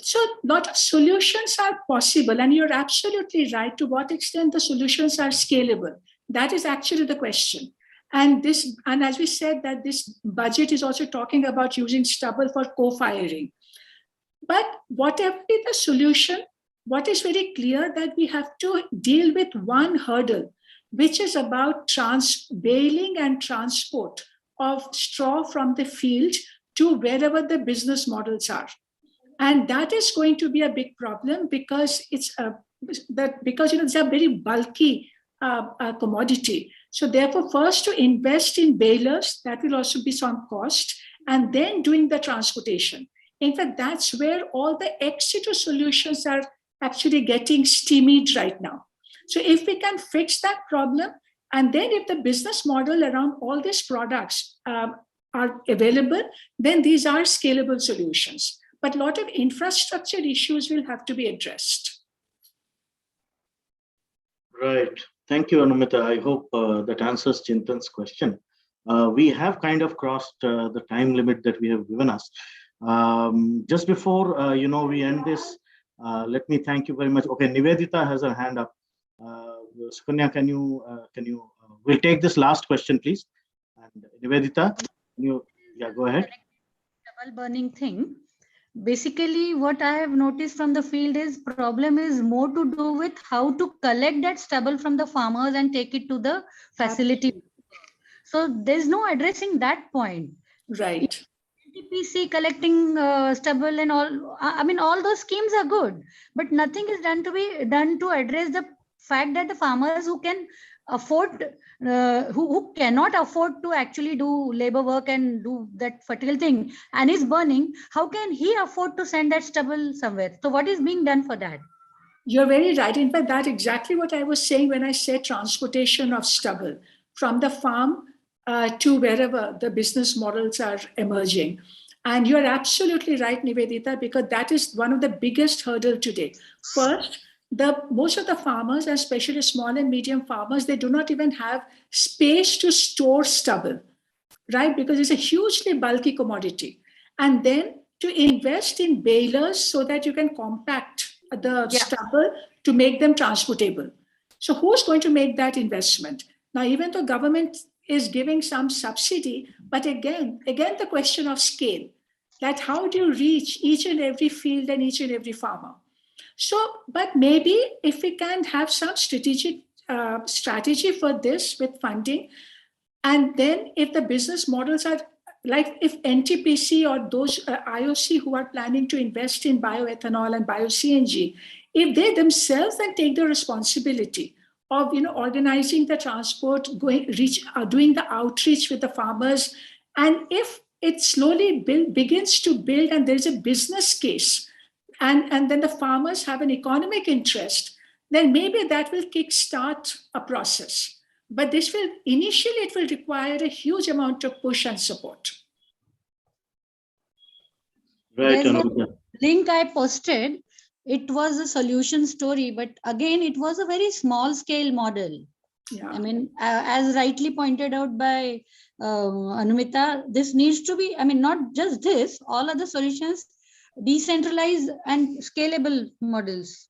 So a lot of solutions are possible, and you're absolutely right. To what extent the solutions are scalable? That is actually the question. And as we said, that this budget is also talking about using stubble for co-firing. But whatever be the solution, what is very clear that we have to deal with one hurdle, which is about baling and transport of straw from the field to wherever the business models are. And that is going to be a big problem because it's a very bulky commodity. So therefore, first to invest in balers, that will also be some cost, and then doing the transportation. In fact, that's where all the ex-situ solutions are actually getting stymied right now. So if we can fix that problem, and then if the business model around all these products are available, then these are scalable solutions. But a lot of infrastructure issues will have to be addressed. Right. Thank you, Anumita. I hope that answers Chintan's question. we have kind of crossed the time limit that we have given us. Just before we end this, let me thank you very much. Okay, Nivedita has her hand up. Sukanya, can you we'll take this last question, please. And Nivedita, go ahead. Stubble burning thing. Basically, what I have noticed from the field is problem is more to do with how to collect that stubble from the farmers and take it to the facility. So there's no addressing that point. Right. NTPC collecting stubble and all. I mean, all those schemes are good, but nothing is done to address the fact that the farmers who can afford, who cannot afford to actually do labor work and do that fertile thing, and is burning, how can he afford to send that stubble somewhere? So what is being done for that? You're very right. In fact, that's exactly what I was saying when I said transportation of stubble from the farm to wherever the business models are emerging. And you're absolutely right, Nivedita, because that is one of the biggest hurdle today. First, most of the farmers, especially small and medium farmers, they do not even have space to store stubble, right? Because it's a hugely bulky commodity. And then to invest in balers so that you can compact the stubble to make them transportable. So who's going to make that investment? Now, even though government is giving some subsidy, but again, the question of scale, that how do you reach each and every field and each and every farmer? So, but maybe if we can have some strategic strategy for this with funding, and then if the business models are like if NTPC or those IOC who are planning to invest in bioethanol and bio-CNG, if they themselves then take the responsibility of organizing the transport, doing the outreach with the farmers, and if it slowly begins to build and there's a business case, and then the farmers have an economic interest, then maybe that will kickstart a process. But initially it will require a huge amount of push and support. Right. There's a link I posted. It was a solution story, but again, it was a very small scale model. Yeah. I mean, as rightly pointed out by Anumita, this needs to be, I mean, not just this, all other solutions, decentralized and scalable models.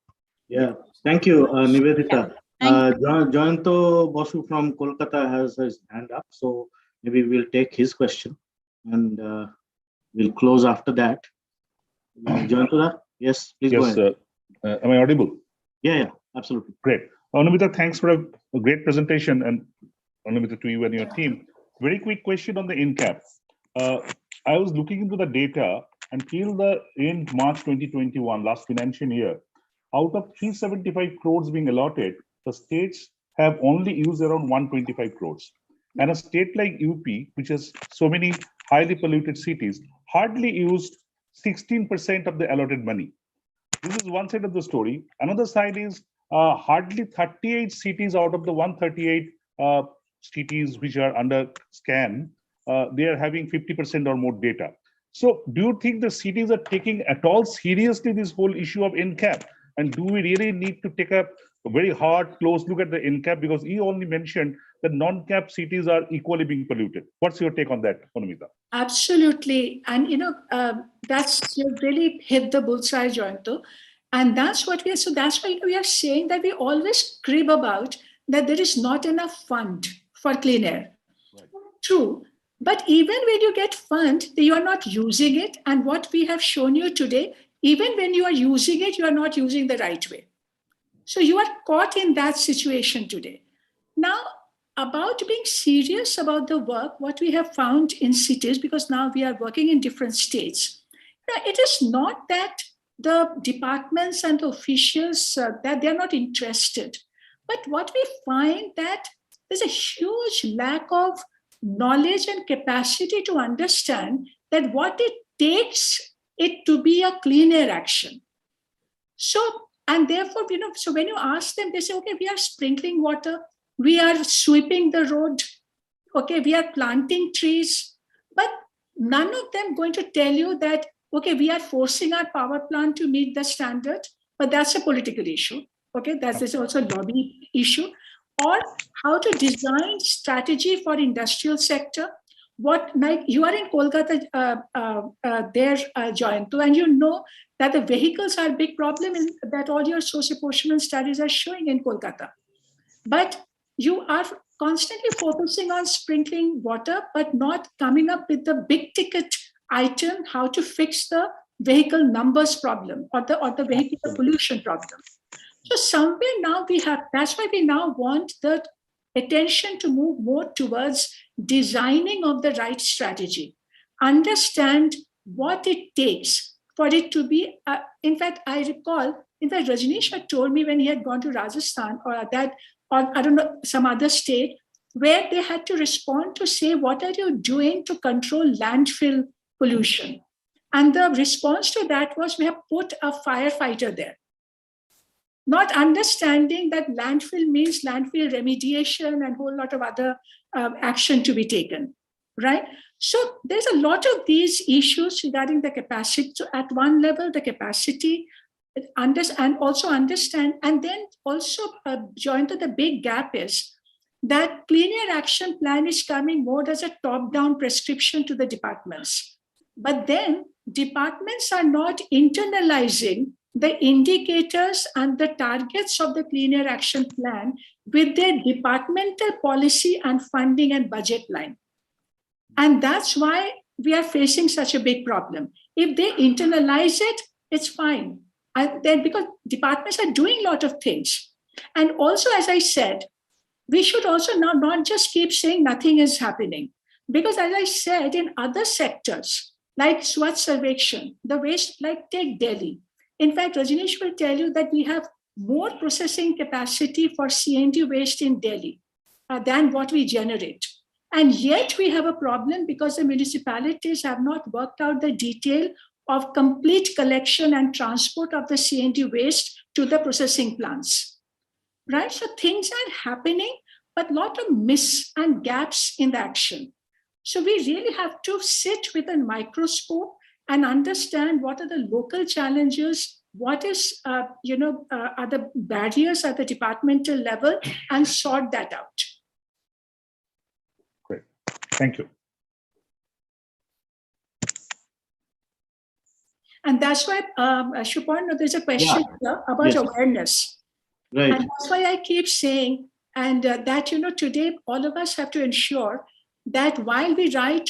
Yeah, thank you, Nivedita. Joyanto Basu from Kolkata has his hand up, so maybe we'll take his question and we'll close after that. Joyanto, yes, please go ahead. Am I audible? Yeah, absolutely. Great. Anumita, thanks for a great presentation, and Anumita, to you and your team. Very quick question on the NCAP. I was looking into the data until the end March 2021, last financial year. Out of 375 crores being allotted, the states have only used around 125 crores. And a state like UP, which has so many highly polluted cities, hardly used 16% of the allotted money. This is one side of the story. Another side is hardly 38 cities out of the 138 cities which are under scan, they are having 50% or more data. So do you think the cities are taking at all seriously this whole issue of NCAP? And do we really need to take a very hard, close look at the NCAP? Because you only mentioned that non-cap cities are equally being polluted. What's your take on that, Anumita? Absolutely. And, you really hit the bullseye, Joyanto. And that's what that's why we are saying that we always crib about that there is not enough fund for clean air. Right. True. But even when you get fund, you are not using it. And what we have shown you today, even when you are using it, you are not using the right way. So you are caught in that situation today. Now, about being serious about the work, what we have found in cities, because now we are working in different states. Now, it is not that the departments and the officials, that they're not interested. But what we find that there's a huge lack of knowledge and capacity to understand that what it takes it to be a clean air action. So, and therefore, so when you ask them, they say, okay, we are sprinkling water, we are sweeping the road, okay, we are planting trees, but none of them going to tell you that, okay, we are forcing our power plant to meet the standard, but that's a political issue, okay, that is also a lobby issue. or how to design strategy for industrial sector. What, like you are in Kolkata there, Jayantu, and you know that the vehicles are a big problem in that all your socio-emotional studies are showing in Kolkata. But you are constantly focusing on sprinkling water, but not coming up with the big ticket item, how to fix the vehicle numbers problem or the vehicle pollution problem. So somewhere now we have, that's why we now want the attention to move more towards designing of the right strategy, understand what it takes for it to be, in fact, I recall, in fact, Rajneesh had told me when he had gone to Rajasthan or that, or I don't know, some other state, where they had to respond to say, what are you doing to control landfill pollution? And the response to that was, we have put a firefighter there. Not understanding that landfill means landfill remediation and a whole lot of other action to be taken, right? So there's a lot of these issues regarding the capacity. So at one level, the capacity, and also understand, and then also join to the big gap is that Clean Air Action Plan is coming more as a top-down prescription to the departments. But then departments are not internalizing the indicators and the targets of the Clean Air Action Plan with their departmental policy and funding and budget line. And that's why we are facing such a big problem. If they internalize it, it's fine. And then because departments are doing a lot of things. And also, as I said, we should also now not just keep saying nothing is happening. Because as I said, in other sectors, like Swachh Sarvekshan, the waste, like take Delhi. In fact, Rajneesh will tell you that we have more processing capacity for C&D waste in Delhi than what we generate. And yet we have a problem because the municipalities have not worked out the detail of complete collection and transport of the C&D waste to the processing plants, right? So things are happening, but a lot of miss and gaps in the action. So we really have to sit with a microscope and understand what are the local challenges, what is, are the barriers at the departmental level, and sort that out. Great, thank you. And that's why, Shuparno, there's a question here about awareness. Right. And that's why I keep saying, and that, today all of us have to ensure that while we write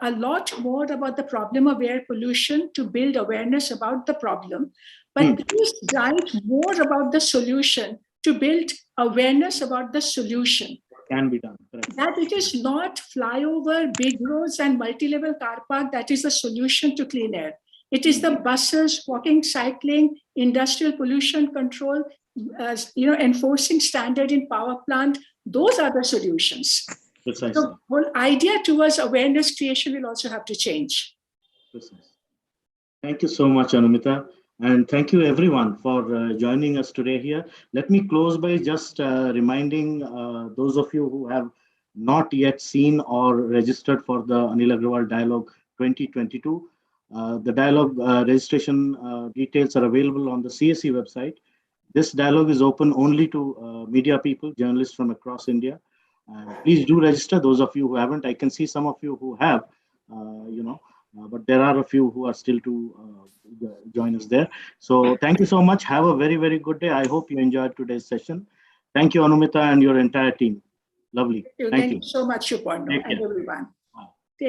a lot more about the problem of air pollution to build awareness about the problem, but please write more about the solution to build awareness about the solution. Can be done. Correct. That it is not flyover, big roads and multi-level car park that is the solution to clean air. It is the buses, walking, cycling, industrial pollution control, enforcing standard in power plant. Those are the solutions. Precisely. The whole idea towards awareness creation will also have to change. Precisely. Thank you so much, Anumita. And thank you everyone for joining us today here. Let me close by just reminding those of you who have not yet seen or registered for the Anil Agrawal Dialogue 2022. The dialogue registration details are available on the CSE website. This dialogue is open only to media people, journalists from across India. Please do register. Those of you who haven't, I can see some of you who have, but there are a few who are still to join us there. So thank you so much. Have a very, very good day. I hope you enjoyed today's session. Thank you, Anumita, and your entire team. Lovely. Thank you so much, Shuparno, and everyone.